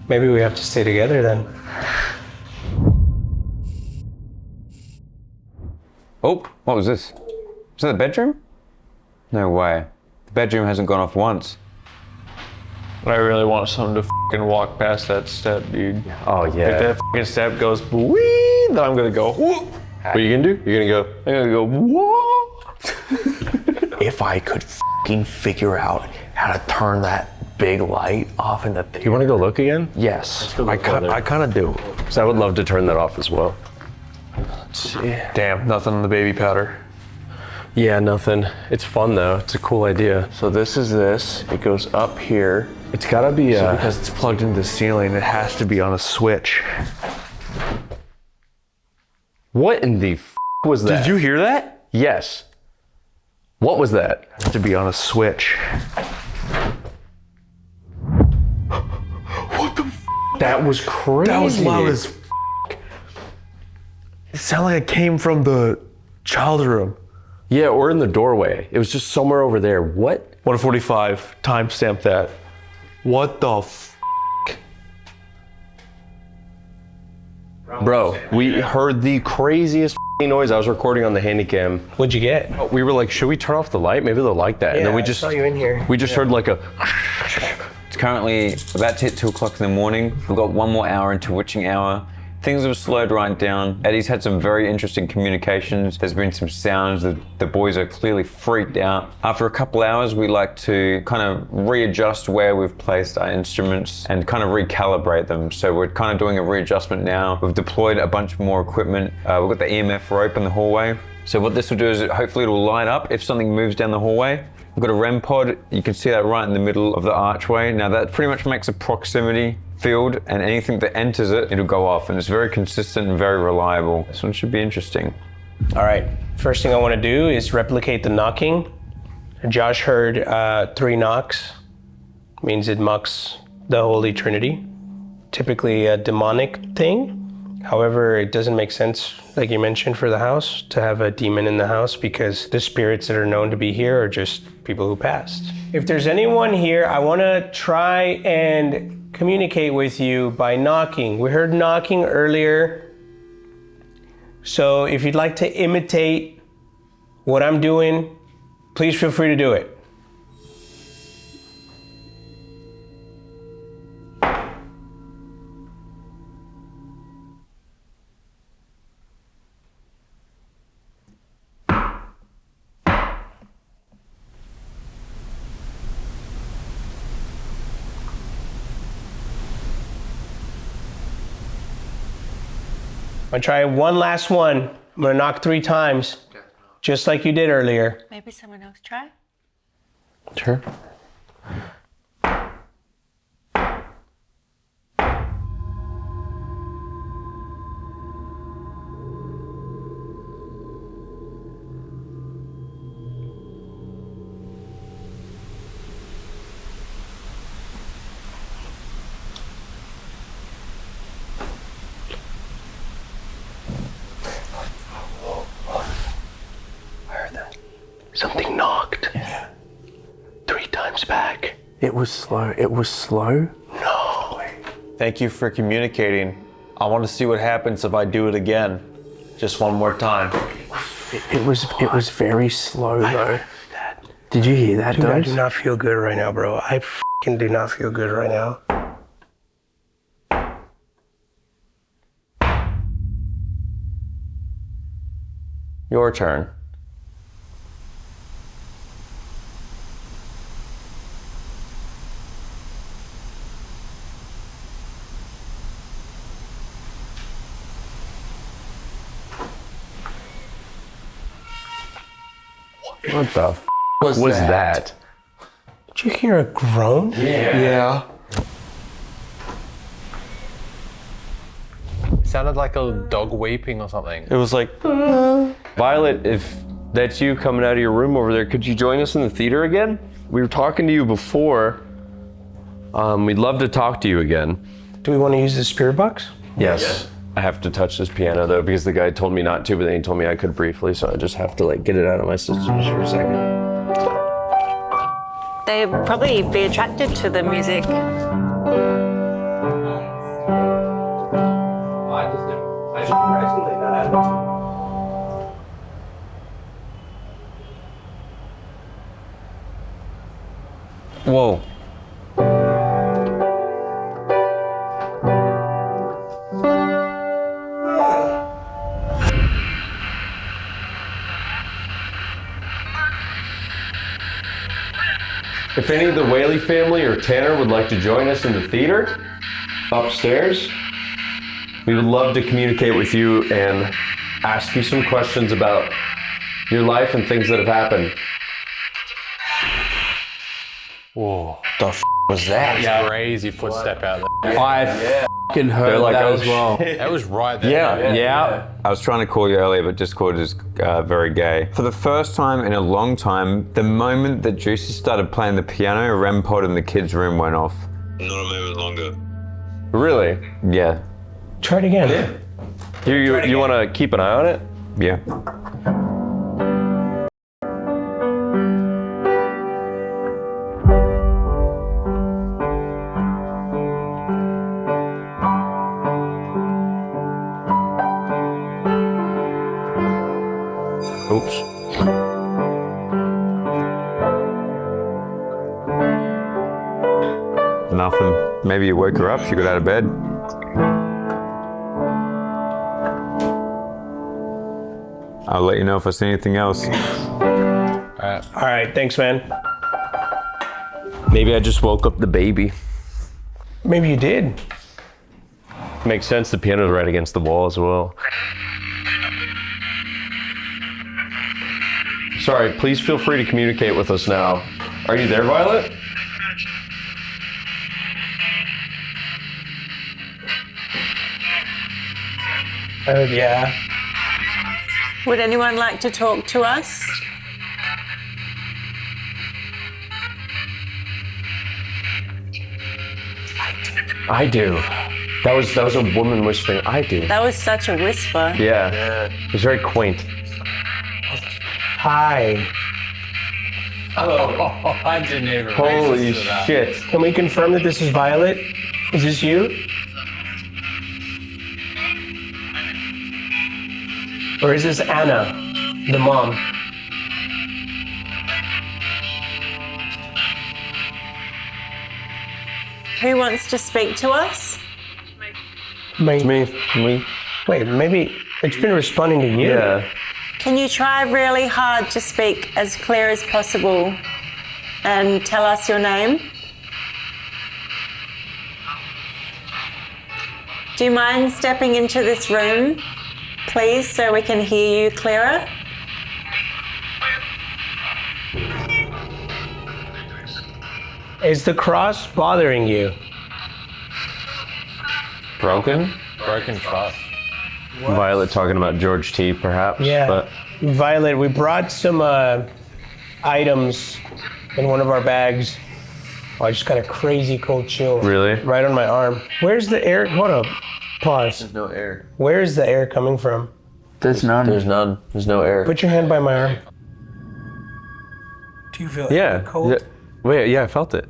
maybe we have to stay together then. Oh, what was this? Is that the bedroom? No way. The bedroom hasn't gone off once. I really want someone to f***ing walk past that step, dude. Oh, If yeah. that f***ing step goes wee, then I'm gonna go whoop. What are you gonna do? You're gonna go, I'm gonna go whoa. If I could f***ing figure out how to turn that big light off in the theater. you wanna go look again? Yes, I kind of do. Because I would love to turn that off as well. Damn, nothing on the baby powder. Yeah, nothing. It's fun though. It's a cool idea. So this is this. It goes up here. It's gotta be, So because it's plugged into the ceiling, it has to be on a switch. what in the f*** was that? Did you hear that? Yes. What was that? It has to be on a switch. That was crazy. That was loud as f***. It sounded like it came from the child's room. Yeah, or in the doorway. It was just somewhere over there. What? 145, timestamp that. What the f? Bro, we heard the craziest f***ing noise. I was recording on the Handycam. What'd you get? We were like, should we turn off the light? Maybe they'll like that. And then we I just saw you in here. we just heard like a It's currently about to hit 2 o'clock in the morning. We've got 1 more hour into witching hour. Things have slowed right down. Eddie's had some very interesting communications. There's been some sounds that the boys are clearly freaked out. After a couple hours, we like to kind of readjust where we've placed our instruments and kind of recalibrate them. So we're kind of doing a readjustment now. We've deployed a bunch more equipment. We've got the EMF rope in the hallway. So what this will do is hopefully it'll light up if something moves down the hallway. We've got a REM pod. You can see that right in the middle of the archway. Now that pretty much makes a proximity field, and anything that enters it, it'll go off. And it's very consistent and very reliable. This one should be interesting. All right, first thing I want to do is replicate the knocking. Josh heard 3 knocks, means it mocks the Holy Trinity. Typically a demonic thing. However, it doesn't make sense, like you mentioned, for the house to have a demon in the house because the spirits that are known to be here are just people who passed. If there's anyone here, I want to try and communicate with you by knocking. We heard knocking earlier. So if you'd like to imitate what I'm doing, please feel free to do it. I'm gonna try one last one. I'm gonna knock 3 times, just like you did earlier. Maybe someone else try? Sure. Something knocked. Yeah. 3 times back. It was slow. It was slow? No. Thank you for communicating. I want to see what happens if I do it again. Just one more time. It was very slow though. Did you hear that, Dude, I Dose? do not feel good right now, bro. I fucking do not feel good right now. Your turn. What the f was that? Did you hear a groan? Yeah. It sounded like a dog weeping or something. It was like, Violet, if that's you coming out of your room over there, could you join us in the theater again? We were talking to you before. We'd love to talk to you again. Do we want to use the spirit box? Yes. I have to touch this piano though because the guy told me not to, but then he told me I could briefly, so I just have to like get it out of my system just for a second. They'd probably be attracted to the music. Whoa. If any of the Whaley family or Tanner would like to join us in the theater upstairs, we would love to communicate with you and ask you some questions about your life and things that have happened. Whoa. The f was that? Yeah. Crazy footstep out there. I fucking heard like, that oh, as well. That was right there. Yeah. I was trying to call you earlier, but Discord is very gay. For the first time in a long time, the moment that Juicy started playing the piano, a REM pod in the kids' room went off. Not a moment longer. Really? Yeah. Try it again. You want to keep an eye on it? Yeah. Oops. Nothing. Maybe you woke her up, she got out of bed. I'll let you know if I see anything else. All right, thanks, man. Maybe I just woke up the baby. Maybe you did. Makes sense, the piano's right against the wall as well. Sorry, please feel free to communicate with us now. Are you there, Violet? Yeah. Would anyone like to talk to us? I do. That was a woman whispering, I do. That was such a whisper. Yeah. It was very quaint. Hi. Oh, I didn't even. Holy shit. Can we confirm that this is Violet? Is this you? Or is this Anna, the mom? Who wants to speak to us? Me. Me. Wait, maybe it's been responding to you. Yeah. Can you try really hard to speak as clear as possible and tell us your name? Do you mind stepping into this room, please, so we can hear you clearer? Is the cross bothering you? Broken? Broken trust. Violet talking about George T, perhaps. Yeah. But Violet, we brought some items in one of our bags. Oh, I just got a crazy cold chill. Really? Right on my arm. Where's the air? Hold up. Pause. There's no air. Where's the air coming from? There's none. There's none. There's no air. Put your hand by my arm. Do you feel it cold? Yeah. Wait, yeah, I felt it.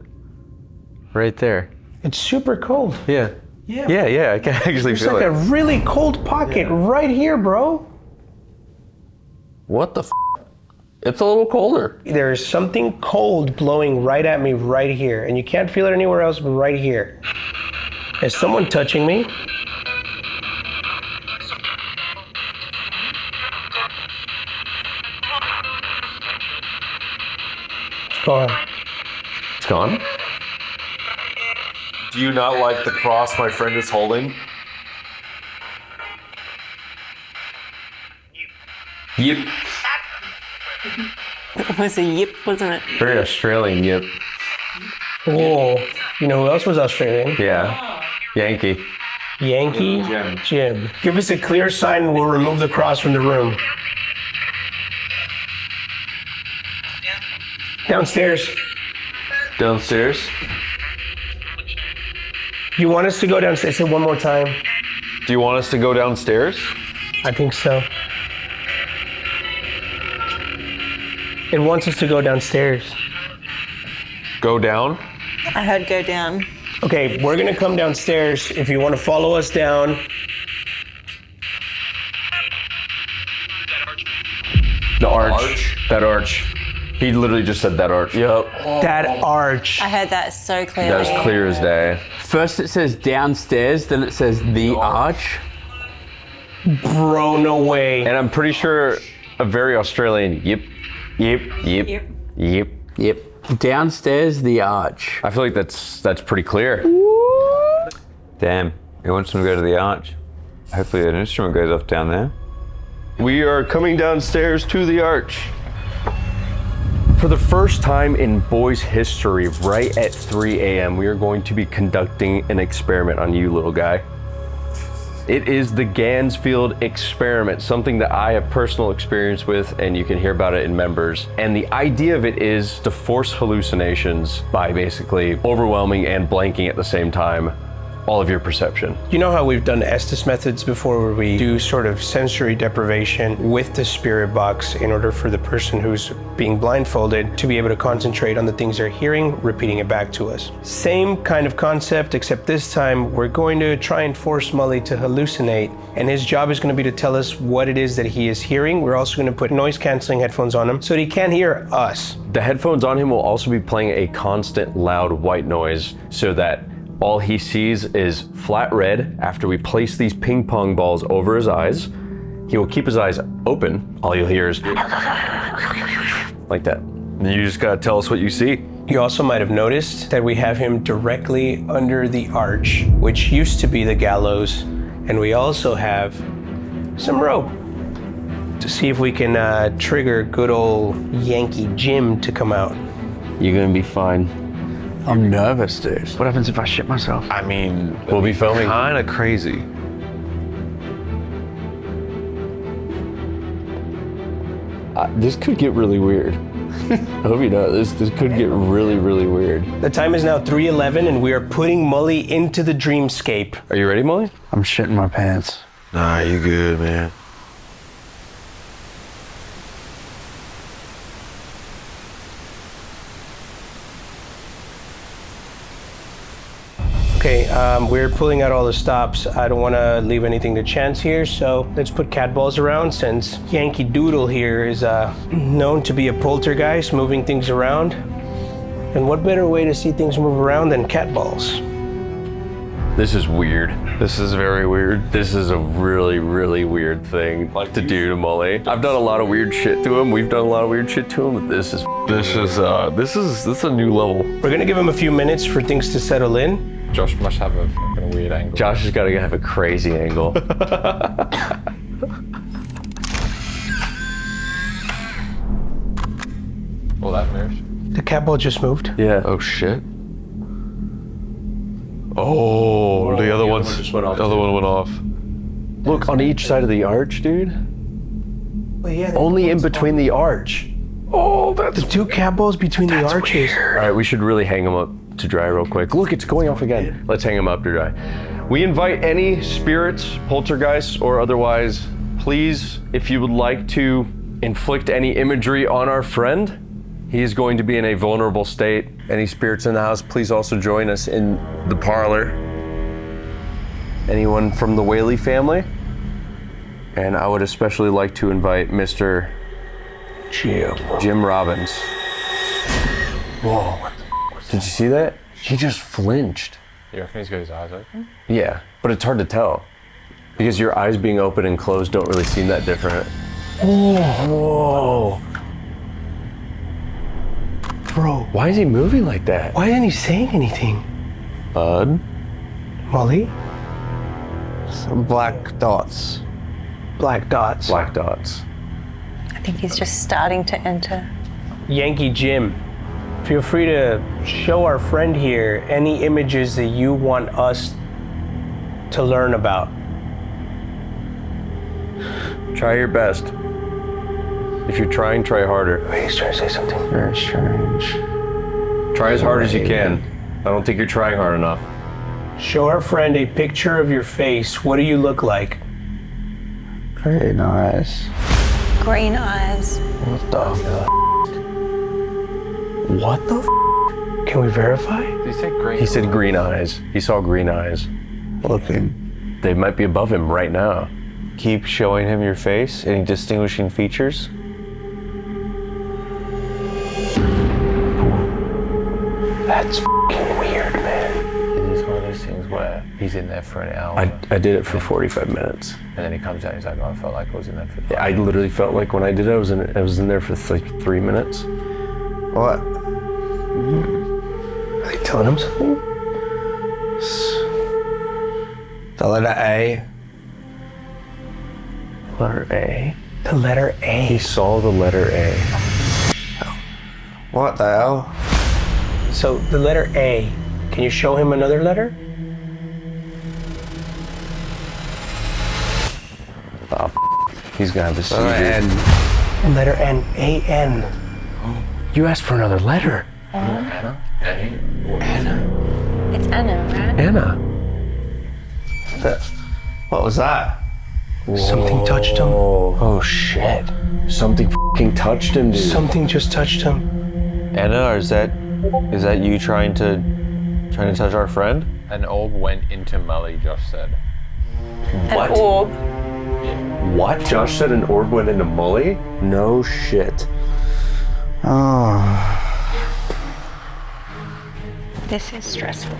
Right there. It's super cold. Yeah. Yeah, I can actually It's feel like it. a really cold pocket right here, bro. What the f? It's a little colder. There is something cold blowing right at me right here, and you can't feel it anywhere else but right here. Is someone touching me? It's gone. It's gone? Do you not like the cross my friend is holding? Yep. It was a yip, wasn't it? Very Australian, yep. Whoa. You know who else was Australian? Yeah. Yankee. Yankee Jim. Give us a clear sign and we'll remove the cross from the room. Downstairs. Downstairs? You want us to go downstairs? Say it one more time. Do you want us to go downstairs? I think so. It wants us to go downstairs. Go down? I heard go down. Okay, we're gonna come downstairs. If you want to follow us down. The arch. That arch. He literally just said that arch. Yep. That arch. I heard that so clearly. That was clear as day. First it says downstairs, then it says the arch. Bro, no way. And I'm pretty sure a very Australian yep. Downstairs, the arch. I feel like that's pretty clear. Damn, he wants them to go to the arch. Hopefully an instrument goes off down there. We are coming downstairs to the arch. For the first time in boys' history, right at 3 a.m., we are going to be conducting an experiment on you, little guy. It is the Gansfield experiment, something that I have personal experience with, and you can hear about it in members. And the idea of it is to force hallucinations by basically overwhelming and blanking at the same time all of your perception. You know how we've done Estes methods before where we do sort of sensory deprivation with the spirit box in order for the person who's being blindfolded to be able to concentrate on the things they're hearing, repeating it back to us. Same kind of concept, except this time we're going to try and force Mully to hallucinate, and his job is going to be to tell us what it is that he is hearing. We're also going to put noise canceling headphones on him so that he can't hear us. The headphones on him will also be playing a constant loud white noise so that all he sees is flat red after we place these ping pong balls over his eyes. He will keep his eyes open. All you'll hear is like that. You just gotta tell us what you see. You also might have noticed that we have him directly under the arch, which used to be the gallows. And we also have some rope to see if we can trigger good old Yankee Jim to come out. You're gonna be fine. I'm nervous, dude. What happens if I shit myself? I mean, We'll be filming. Kinda crazy. This could get really weird. I hope you know this could get really, really weird. The time is now 3:11 and we are putting Mully into the dreamscape. Are you ready, Mully? I'm shitting my pants. Nah, you good, man. Okay, we're pulling out all the stops. I don't want to leave anything to chance here, so let's put cat balls around since Yankee Doodle here is known to be a poltergeist, moving things around. And what better way to see things move around than cat balls? This is weird. This is very weird. This is a really, really weird thing to do to Mully. I've done a lot of weird shit to him. We've done a lot of weird shit to him, but this is a new level. We're gonna give him a few minutes for things to settle in. Josh must have a fucking weird angle. Josh has got to have a crazy angle. Oh, that moves. The cat ball just moved. Yeah. Oh shit. Oh, the other one just went off. The other one went off. Look, on each side of the arch, dude. Well, yeah, Only in between the arch. Oh, that's the two cat balls between the arches. All right, we should really hang them up to dry real quick. Look, it's going off again. Let's hang them up to dry. We invite any spirits, poltergeists, or otherwise, please, if you would like to inflict any imagery on our friend, he is going to be in a vulnerable state. Any spirits in the house, please also join us in the parlor. Anyone from the Whaley family? And I would especially like to invite Mr. Jim Robbins. Whoa. Did you see that? He just flinched. You reckon he's got his eyes open? Yeah, but it's hard to tell. Because your eyes being open and closed don't really seem that different. Whoa. Bro. Why is he moving like that? Why isn't he saying anything? Bud? Mully? Some black dots. Black dots. Black dots. I think he's just starting to enter. Yankee Jim, feel free to show our friend here any images that you want us to learn about. Try your best. If you're trying, try harder. Wait, he's trying to say something. Very strange. Try as hard as you can. I don't think you're trying hard enough. Show our friend a picture of your face. What do you look like? Very nice. Green eyes. What the f? What the f? Can we verify? Did he say green? He said green eyes. He saw green eyes. Looking. They might be above him right now. Keep showing him your face. Any distinguishing features? That's f***ing weird, man. It is one of those things where he's in there for an hour. I did it for 45 minutes. And then he comes out and he's like, oh, I felt like I was in there for 5 I literally felt like when I did it, I was in there for like 3 minutes. What? Are they telling him something? The letter A. Letter A. The letter A. He saw the letter A. What the hell? So the letter A. Can you show him another letter? Oh, he's gonna have a seizure. N. Letter N. A-N. You asked for another letter. Anna? It's Anna, right? Anna. What was that? Something touched him. Oh shit. Something f***ing touched him, dude. Something just touched him. Anna, or is that you trying to touch our friend? An orb went into Mully, Josh said. What? An orb. What? Josh said an orb went into Mully? No shit. Oh. This is stressful.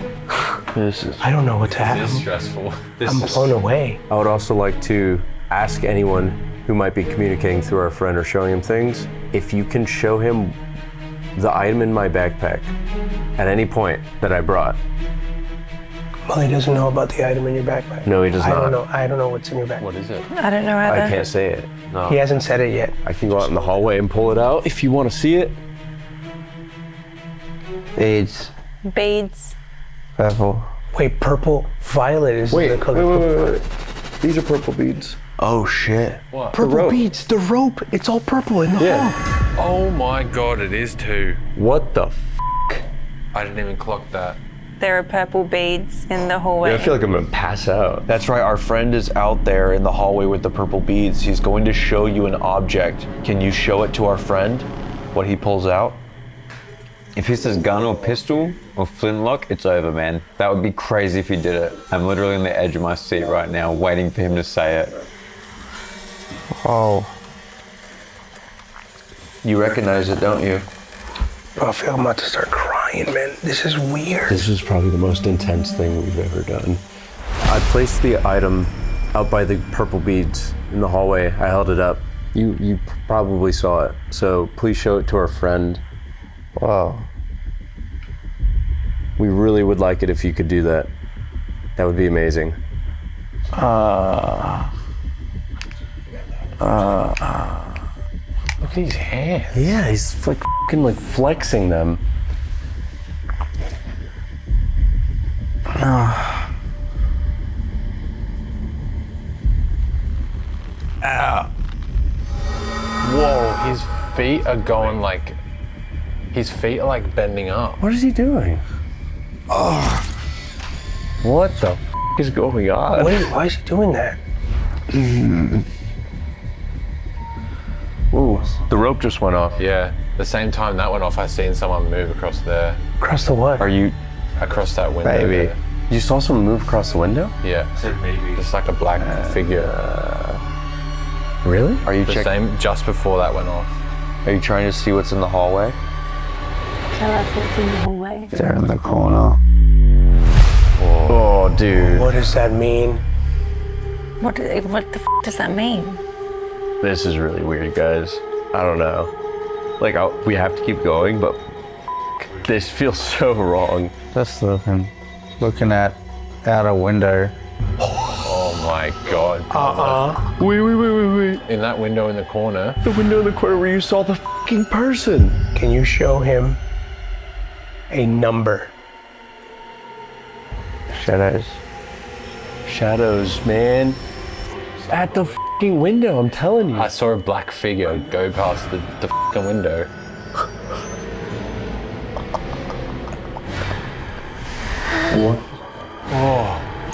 I don't know what to This happen. is stressful. I'm blown away. I would also like to ask anyone who might be communicating through our friend or showing him things, if you can show him the item in my backpack at any point that I brought. Mully doesn't know about the item in your backpack. No, he does not. I don't know what's in your backpack. What is it? I don't know either. I can't say it. No. He hasn't said it yet. I can go out in the hallway and pull it out if you want to see it. Beads. Beads. Purple. Wait, purple, violet is the color. Wait. These are purple beads. Oh shit. What? Purple beads, the rope. It's all purple in the hall. Oh my god, it is too. What the I didn't even clock that. There are purple beads in the hallway. I feel like I'm gonna pass out. That's right, our friend is out there in the hallway with the purple beads. He's going to show you an object. Can you show it to our friend? What he pulls out? If he says gun or pistol or flintlock, it's over, man. That would be crazy if he did it. I'm literally on the edge of my seat right now, waiting for him to say it. Oh. You recognize it, don't you? Bro, I feel like I'm about to start crying, man. This is weird. This is probably the most intense thing we've ever done. I placed the item out by the purple beads in the hallway. I held it up. You probably saw it, so please show it to our friend. Wow. We really would like it if you could do that. That would be amazing. Look at his hands. Yeah, he's like fucking like flexing them. Whoa, his feet are going like. His feet are like bending up. What is he doing? Oh. What the f is going on? Wait, why is he doing that? Ooh, the rope just went off. Yeah, the same time that went off, I seen someone move across there. Across the what? Are you, Across that window. baby? There. You saw someone move across the window? Yeah. Just like a black figure. Really? Are you The checking? same just before that went off. Are you trying to see what's in the hallway? Tell us what's in the hallway. They're in the corner. Oh, dude. What does that mean? What the does that mean? This is really weird, guys. I don't know. Like, we have to keep going, but this feels so wrong. Just looking at out a window. Oh my god. Wait. In that window in the corner. The window in the corner where you saw the fucking person. Can you show him a number? Shadows. Shadows, man. At the fucking window, I'm telling you. I saw a black figure go past the fucking window.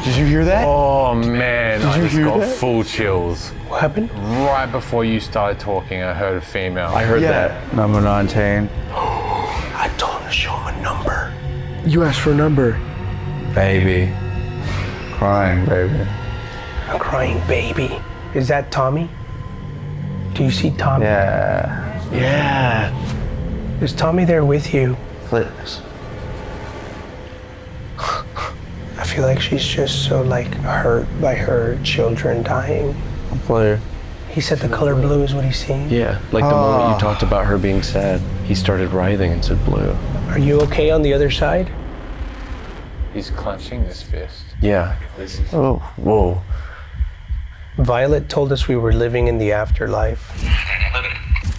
Did you hear that? Oh man, I you just hear got that? full chills. What happened? Right before you started talking, I heard a female. I heard that. Number 19. I told him to show him a number. You asked for a number. Baby. Crying, baby. A crying baby. Is that Tommy? Do you see Tommy? Yeah. Yeah. Is Tommy there with you? Please. I feel like she's just so like hurt by her children dying. Blue. He said the color blue is what he's seeing. Yeah, like the moment you talked about her being sad, he started writhing and said blue. Are you okay on the other side? He's clenching his fist. Yeah. Oh. Whoa. Violet told us we were living in the afterlife.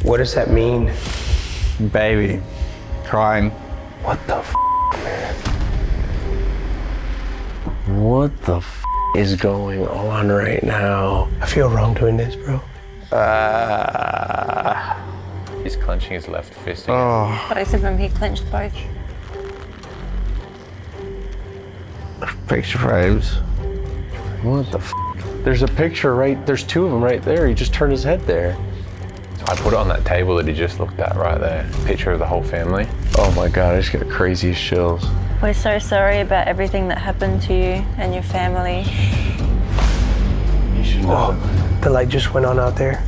What does that mean? Baby. Crying. What the f, man? What the f is going on right now? I feel wrong doing this, bro. He's clenching his left fist again. Oh. Both of them, he clenched both. Picture frames. What the f? There's a picture right, there's two of them right there. He just turned his head there. I put it on that table that he just looked at right there. Picture of the whole family. Oh my God, I just got the craziest chills. We're so sorry about everything that happened to you and your family. You should know. Oh, the light just went on out there.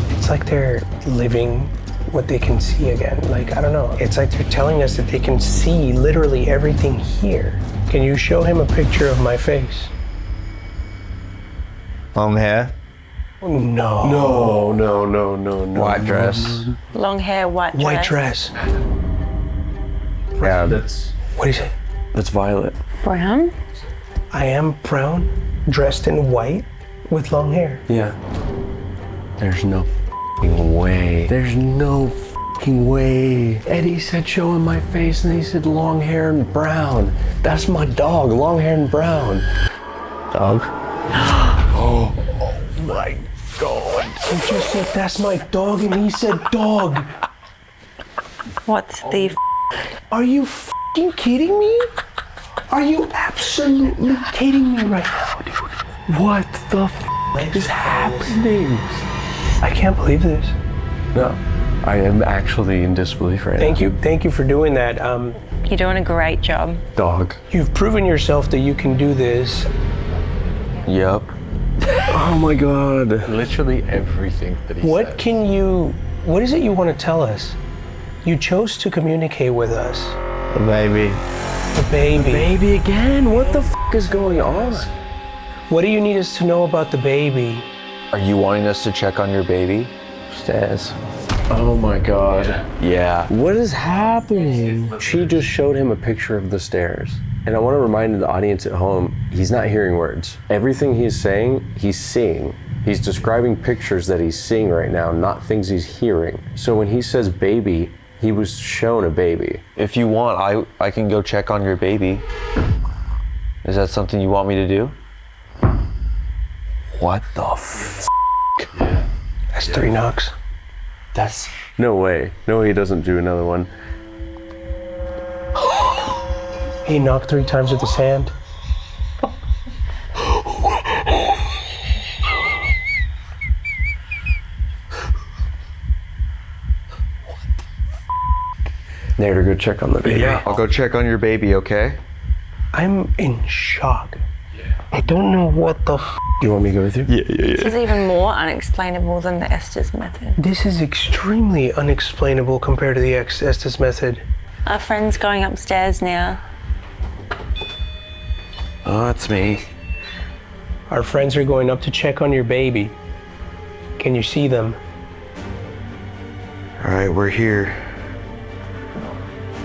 It's like they're living what they can see again. Like, I don't know. It's like they're telling us that they can see literally everything here. Can you show him a picture of my face? Long hair. No. No. White dress. Long hair, white dress. White dress. Yeah. What is it? That's Violet. Brown? I am brown, dressed in white, with long hair. Yeah. There's no f***ing way. There's no f***ing way. Eddie said show him my face and he said long hair and brown. That's my dog, long hair and brown. Dog. Oh my You just said, that's my dog, and he said dog. What the Are you f***ing kidding me? Are you absolutely kidding me right now, dude? What the f*** is happening? I can't believe this. No, I am actually in disbelief right now. Thank you for doing that. You're doing a great job. Dog. You've proven yourself that you can do this. Yep. Oh my God. Literally everything that he said. What is it you want to tell us? You chose to communicate with us. The baby. The baby. Baby again? What the f is going on? What do you need us to know about the baby? Are you wanting us to check on your baby? Stairs. Oh my God. Yeah. What is happening? She just showed him a picture of the stairs. And I want to remind the audience at home, he's not hearing words. Everything he's saying, he's seeing. He's describing pictures that he's seeing right now, not things he's hearing. So when he says baby, he was shown a baby. If you want, I can go check on your baby. Is that something you want me to do? What the f? That's 3 knocks. That's... No way. No, he doesn't do another one. He knocked 3 times with his hand. There to go check on the baby. Yeah. I'll go check on your baby, okay? I'm in shock. I don't know what the f. You want me to go with you? Yeah. This is even more unexplainable than the Estes method. This is extremely unexplainable compared to the Estes method. Our friend's going upstairs now. Oh, that's me. Our friends are going up to check on your baby. Can you see them? All right, we're here.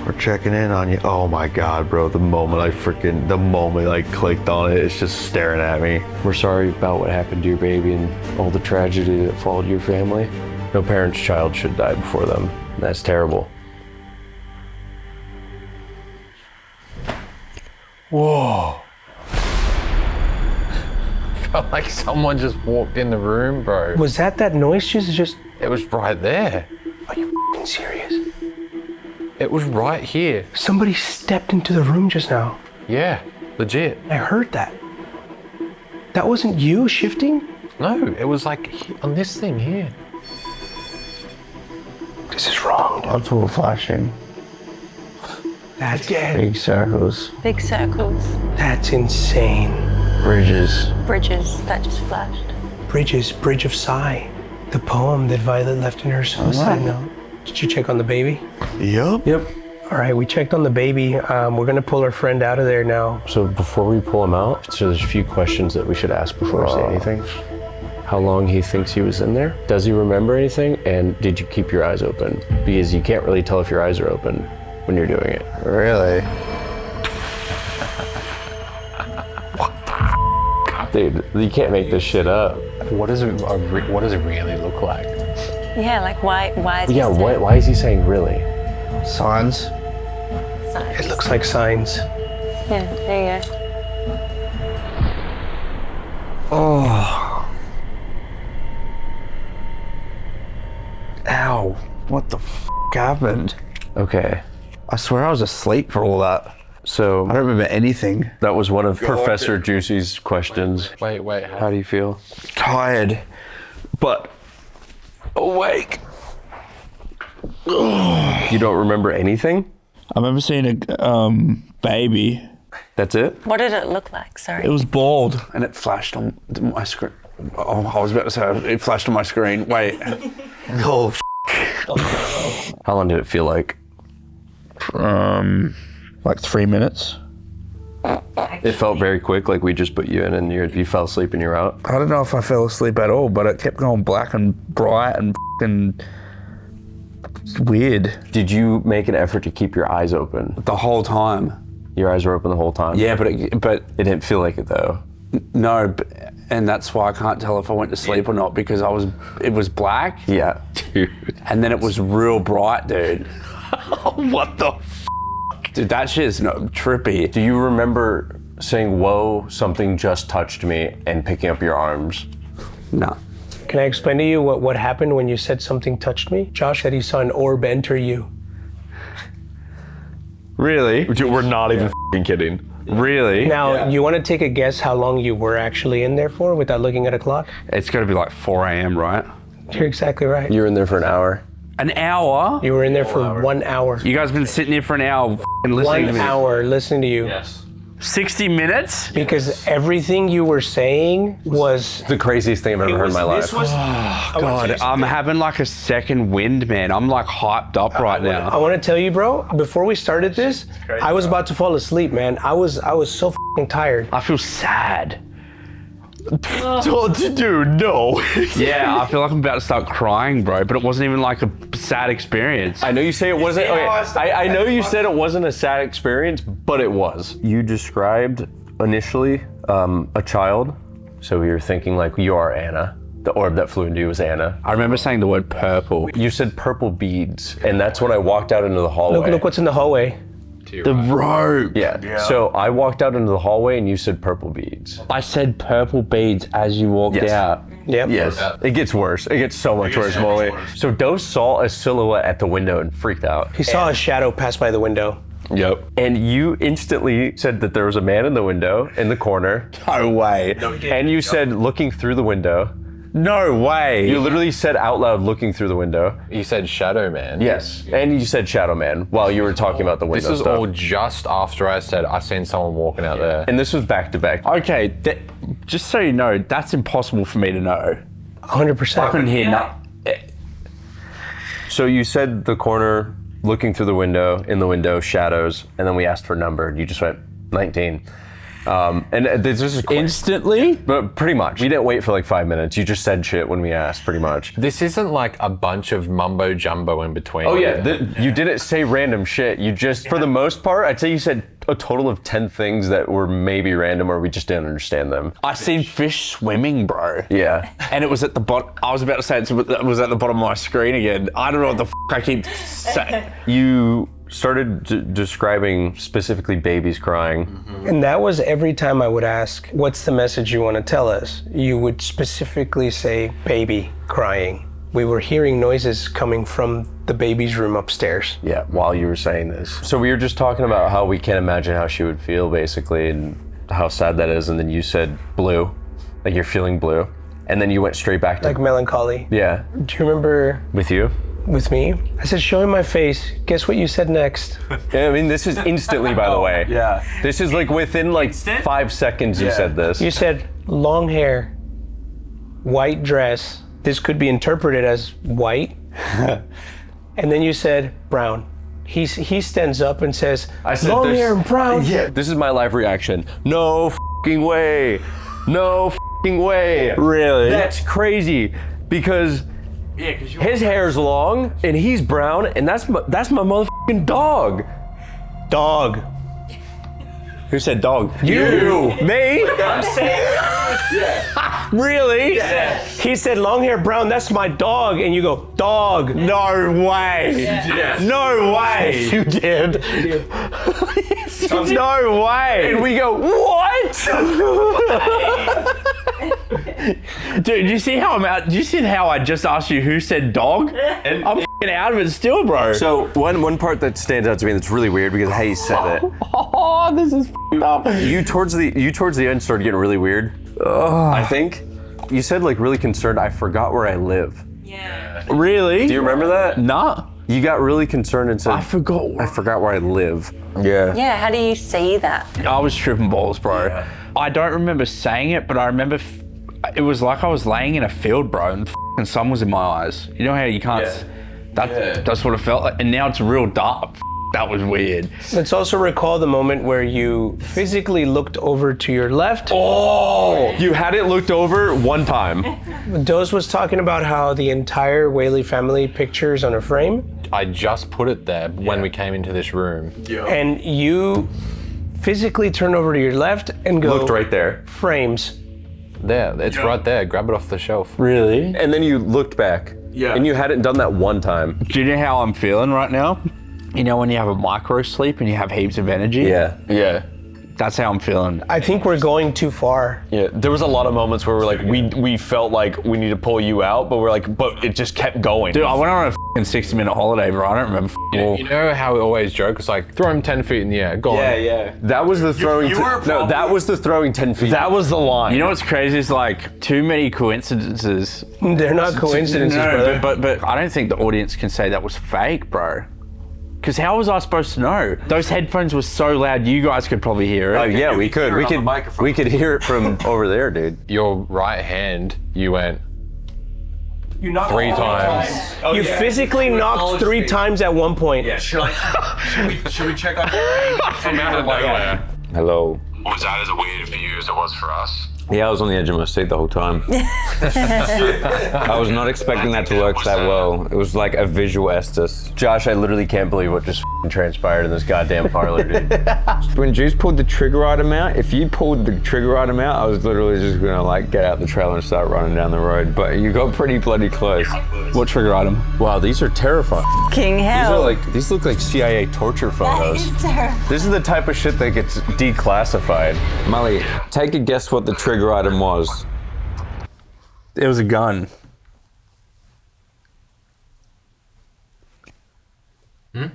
We're checking in on you. Oh my God, bro. The moment I clicked on it, it's just staring at me. We're sorry about what happened to your baby and all the tragedy that followed your family. No parent's child should die before them. That's terrible. Whoa. Felt like someone just walked in the room, bro. Was that noise just? It was right there. Are you f***ing serious? It was right here. Somebody stepped into the room just now. Yeah, legit. I heard that. That wasn't you shifting? No, it was like on this thing here. This is wrong. Lots of flashing. That's Big circles. Big circles. That's insane. Bridges. Bridges that just flashed. Bridges, Bridge of Sigh. The poem that Violet left in her suicide note. Did you check on the baby? Yep. All right, we checked on the baby. We're gonna pull our friend out of there now. So before we pull him out, so there's a few questions that we should ask before we say anything. How long he thinks he was in there? Does he remember anything? And did you keep your eyes open? Because you can't really tell if your eyes are open when you're doing it. Really? Dude, you can't make this shit up. What does it really look like? Yeah, like why is he Yeah, saying why is he saying really? Signs. signs? It looks like signs. Yeah, there you go. Oh. Ow. What the f happened? Okay, I swear I was asleep for all that. so I don't remember anything. that was one of Professor Juicy's questions. Wait. How do you feel? Tired, but awake. You don't remember anything? I remember seeing a baby. That's it? What did it look like? Sorry. It was bald and it flashed on my screen. Oh, I was about to say it flashed on my screen. Wait. Oh, How long did it feel like? like 3 minutes. It felt very quick, like we just put you in and you fell asleep and you're out. I don't know if I fell asleep at all, but it kept going black and bright and f***ing weird. Did you make an effort to keep your eyes open? The whole time. Your eyes were open the whole time? Yeah, but it didn't feel like it though. No, and that's why I can't tell if I went to sleep or not, because it was black. Yeah, dude. And then it was real bright, dude. What the Dude, that shit is trippy. Do you remember saying, whoa, something just touched me, and picking up your arms? No. Can I explain to you what happened when you said something touched me? Josh said he saw an orb enter you. Really? We're not even f***ing kidding. Really? Now, you want to take a guess how long you were actually in there for without looking at a clock? It's got to be like 4 a.m., right? You're exactly right. You were in there for an hour. An hour? You were in there for 1 hour. You guys been sitting here for an hour f***ing listening to 1 me. hour listening to you. Yes. 60 minutes? Because everything you were saying was... The craziest thing I've ever heard in my life. God, I'm having like a second wind, man. I'm like hyped up right now. I want to tell you, bro, before we started this, I was about to fall asleep, man. I was so f***ing tired. I feel sad. Dude, no. Yeah, I feel like I'm about to start crying, bro, but it wasn't even like a sad experience. I know you say it wasn't. Okay, I know you said it wasn't a sad experience, but it was. You described initially a child, so we were thinking like you are Anna. The orb that flew into you was Anna. I remember saying the word purple. You said purple beads, and that's when I walked out into the hallway. Look what's in the hallway. The rope. Yeah. So I walked out into the hallway, and you said purple beads. I said purple beads as you walked out. Yep. Yes. It gets worse. It gets so much worse, Mully. So Doe saw a silhouette at the window and freaked out. He saw a shadow pass by the window. Yep. And you instantly said that there was a man in the window, in the corner. No way. And you said looking through the window. No way. You literally said out loud looking through the window. You said Shadow Man. Yes. And you said Shadow Man while you were talking about the window This is stuff. all just after I said I seen someone walking out there. And this was back to back. Okay, just so you know, that's impossible for me to know. 100%. I couldn't hear nothing. So you said the corner, looking through the window, in the window, shadows, and then we asked for a number, and you just went 19. And this is quick. Instantly? But pretty much. We didn't wait for like 5 minutes. You just said shit when we asked, pretty much. This isn't like a bunch of mumbo jumbo in between. Oh yeah, you didn't say random shit. You just, for the most part, I'd say you said a total of 10 things that were maybe random or we just didn't understand them. I seen fish swimming, bro. Yeah. And it was at the bottom. I was about to say it was at the bottom of my screen again. I don't know what the I keep saying. You started describing specifically babies crying. And that was every time I would ask, what's the message you want to tell us? You would specifically say, baby crying. We were hearing noises coming from the baby's room upstairs. Yeah, while you were saying this. So we were just talking about how we can't imagine how she would feel, basically, and how sad that is. And then you said blue, like you're feeling blue. And then you went straight back to... Like melancholy. Yeah. Do you remember... With you? With me? I said, show him my face. Guess what you said next? Yeah, I mean, this is instantly, by the way. Yeah. This is like within like 5 seconds you said this. You said long hair, white dress. This could be interpreted as white. And then you said brown. He stands up and says, I said long hair and brown. Yeah, this is my live reaction. No f***ing way. No f***ing way. Really? That's crazy because his hair's long and he's brown and that's my motherfucking dog. Dog. Who said dog? You. Me? I'm saying. Really? Yes. He said long hair brown, that's my dog. And you go, dog. No way. Yes. No way. You did. No way. And we go, what? Dude, you see how I'm out? Do you see how I just asked you who said dog? And I'm f***ing out of it still, bro. So one part that stands out to me that's really weird because of how you said it. Oh, this is f***ed up. You towards the end started getting really weird. I think. You said like really concerned, I forgot where I live. Yeah. Really? Do you remember that? Nah. You got really concerned and said, I forgot where I live. Yeah. Yeah, how do you see that? I was tripping balls, bro. Yeah. I don't remember saying it, but I remember it was like I was laying in a field, bro, and the sun was in my eyes. You know how you can't... Yeah. That's what it felt like. And now it's real dark. That was weird. Let's also recall the moment where you physically looked over to your left. Oh! You hadn't looked over one time. Doze was talking about how the entire Whaley family picture is on a frame. I just put it there when we came into this room. And you physically turn over to your left and go... Looked right there. Frames. There, it's right there. Grab it off the shelf. Really? And then you looked back. Yeah. And you hadn't done that one time. Do you know how I'm feeling right now? You know when you have a micro sleep and you have heaps of energy? Yeah. Yeah. That's how I'm feeling. I think we're going too far. Yeah, there was a lot of moments where we're like, we felt like we need to pull you out, but we're like, but it just kept going. Dude, I went on a f***ing 60-minute holiday, bro. I don't remember You know how we always joke? It's like, throw him 10 feet in the air, go on. Yeah. That was the throwing. No, that was the throwing 10 feet. That was the line. You know what's crazy is like too many coincidences. They're not coincidences, brother. But I don't think the audience can say that was fake, bro. Because how was I supposed to know? Those headphones were so loud, you guys could probably hear it. Oh yeah, we could. We could hear it from over there, dude. Your right hand, you went You knocked 3 times. You physically knocked 3 times at one point. Yeah, should we check on from out of nowhere? Hello. Was that as weird for you as it was for us? Yeah, I was on the edge of my seat the whole time. I was not expecting that to work that well. It was like a visual Estes. Josh, I literally can't believe what just transpired in this goddamn parlor, dude. When Juice pulled the trigger item out, if you pulled the trigger item out, I was literally just gonna like get out the trailer and start running down the road. But you got pretty bloody close. What trigger item? Wow, these are terrifying. King hell. These look like CIA torture photos. That is terrible. This is the type of shit that gets declassified. Mully, take a guess what the trigger item was. It was a gun.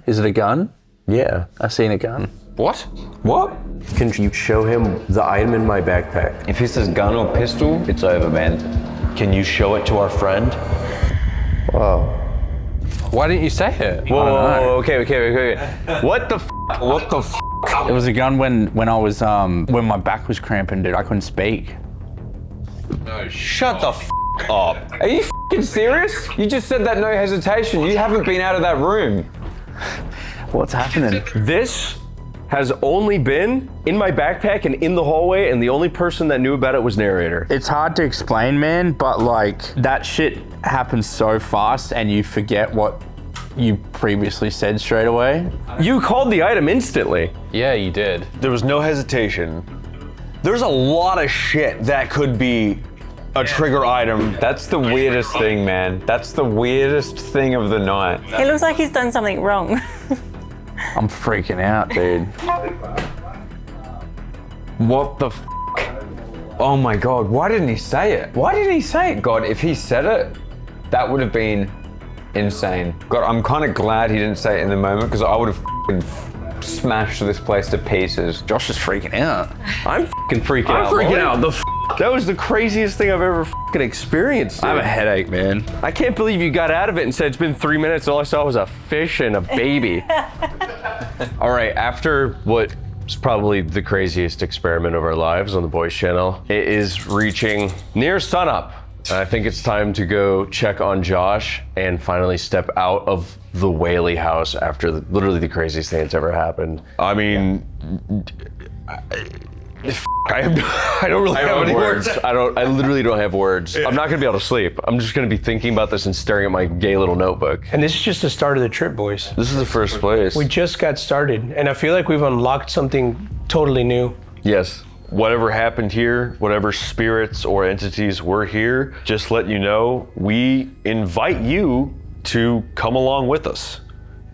Is it a gun? Yeah. I seen a gun. What? What? Can you show him the item in my backpack? If he says gun or pistol, it's over, man. Can you show it to our friend? Wow. Why didn't you say it? Whoa, okay. What the f? What the f? It was a gun when I was when my back was cramping, dude. I couldn't speak. Shut the f up. Are you f***ing serious? You just said that no hesitation. You haven't been out of that room. What's happening? This has only been in my backpack and in the hallway, and the only person that knew about it was narrator. It's hard to explain, man, but like that shit happens so fast and you forget what you previously said straight away. You called the item instantly. Yeah, you did. There was no hesitation. There's a lot of shit that could be a trigger item. That's the weirdest thing, man. That's the weirdest thing of the night. He looks like he's done something wrong. I'm freaking out, dude. What the f? Oh my God, why didn't he say it? Why didn't he say it? God, if he said it, that would have been insane. God, I'm kind of glad he didn't say it in the moment because I would have smashed this place to pieces. Josh is freaking out. I'm freaking out. freaking out. That was the craziest thing I've ever experienced. I have a headache, man. I can't believe you got out of it and said it's been 3 minutes. All I saw was a fish and a baby. All right, after what is probably the craziest experiment of our lives on the Boys Channel, it is reaching near sunup. And I think it's time to go check on Josh and finally step out of the Whaley house after literally the craziest thing that's ever happened. I mean, I don't really have any words. I literally don't have words. I'm not gonna be able to sleep. I'm just gonna be thinking about this and staring at my gay little notebook. And this is just the start of the trip, boys. This is the first place. We just got started, and I feel like we've unlocked something totally new. Yes. Whatever happened here, whatever spirits or entities were here, just let you know, we invite you to come along with us.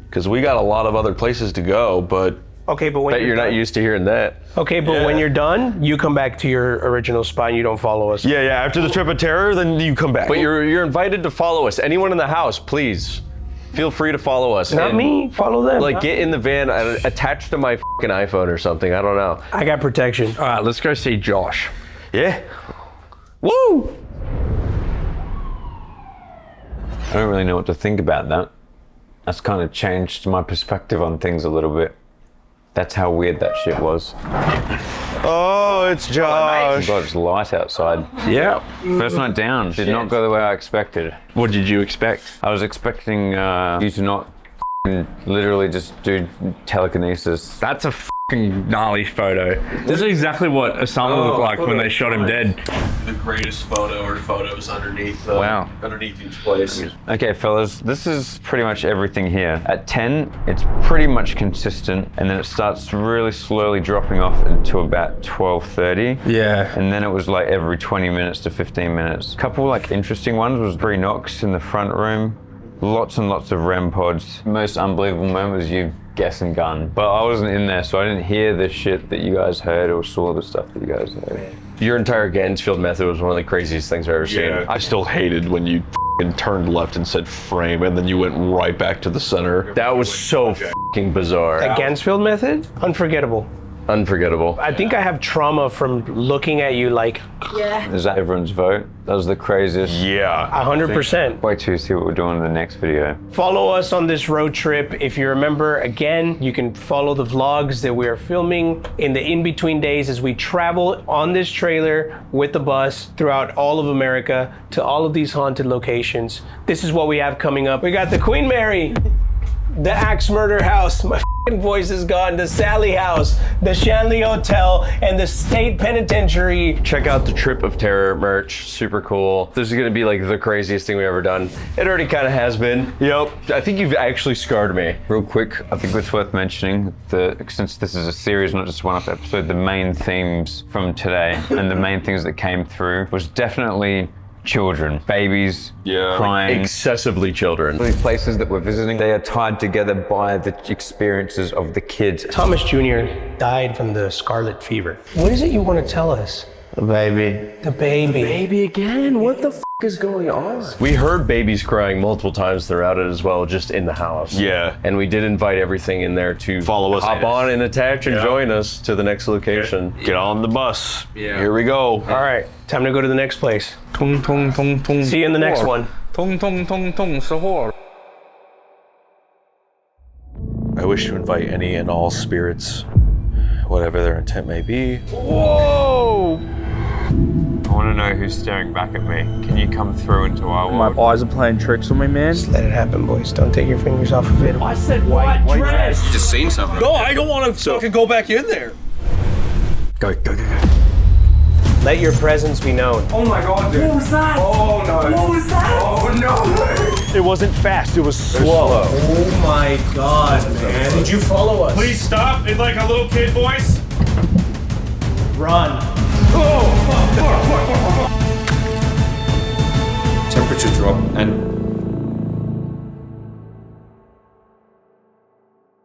Because we got a lot of other places to go, but okay, but when you're not used to hearing that. Okay, but when you're done, you come back to your original spot and you don't follow us. Yeah, after the trip of terror, then you come back. But you're invited to follow us. Anyone in the house, please. Feel free to follow us. Not me, follow them. Like, get in the van, attached to my fucking iPhone or something. I don't know. I got protection. All right, let's go see Josh. Yeah. Woo! I don't really know what to think about that. That's kind of changed my perspective on things a little bit. That's how weird that shit was. Oh, it's Josh. God, it's light outside. Yeah. First night down. Did not go the way I expected. What did you expect? I was expecting you to not literally just do telekinesis. That's a fucking gnarly photo. This is exactly what Osama looked like when they shot him dead. The greatest photo or photos underneath underneath each place. Okay, fellas, this is pretty much everything here. At 10, it's pretty much consistent, and then it starts really slowly dropping off until about 12:30. Yeah. And then it was like every 20 minutes to 15 minutes. A couple like interesting ones was pre-knocks in the front room. Lots and lots of REM pods. Most unbelievable moment was you guess and gun. But I wasn't in there, so I didn't hear the shit that you guys heard or saw the stuff that you guys heard. Your entire Gansfield method was one of the craziest things I've ever seen. I still hated when you turned left and said frame, and then you went right back to the center. That was so fucking bizarre. The Gansfield method? Unforgettable. Unforgettable. I think I have trauma from looking at you like, Yeah. Is that everyone's vote? That was the craziest. Yeah. 100%. Wait till you see what we're doing in the next video. Follow us on this road trip. If you remember, again, you can follow the vlogs that we are filming in the in-between days as we travel on this trailer with the bus throughout all of America to all of these haunted locations. This is what we have coming up. We got the Queen Mary, the Axe Murder House, my voice is gone, the Sally House, the Shanley Hotel, and the State Penitentiary. Check out the Trip of Terror merch, super cool. This is gonna be like the craziest thing we've ever done. It already kind of has been. Yep, I think you've actually scarred me. Real quick, I think it's worth mentioning that since this is a series, not just one-off episode, the main themes from today and the main things that came through was definitely children, babies, crying. Excessively children. The places that we're visiting, they are tied together by the experiences of the kids. Thomas Jr. died from the scarlet fever. What is it you want to tell us? The baby. The baby. Baby again? What the is going on? We heard babies crying multiple times throughout it as well, just in the house. Yeah. And we did invite everything in there to follow us. Hop on and attach and join us to the next location. Get on the bus. Here we go. All right, time to go to the next place. See you in the next one. I wish to invite any and all spirits, whatever their intent may be. Whoa! I want to know who's staring back at me. Can you come through into our world? My eyes are playing tricks on me, man. Just let it happen, boys. Don't take your fingers off of it. I said white dress. Just seen something. No, I don't want to fucking go back in there. Go. Let your presence be known. Oh my god, dude. What was that? Oh no. What was that? Oh no. It wasn't fast, it was slow. Oh my god, man. Did you follow us? Please stop in like a little kid voice. Run. Temperature drop and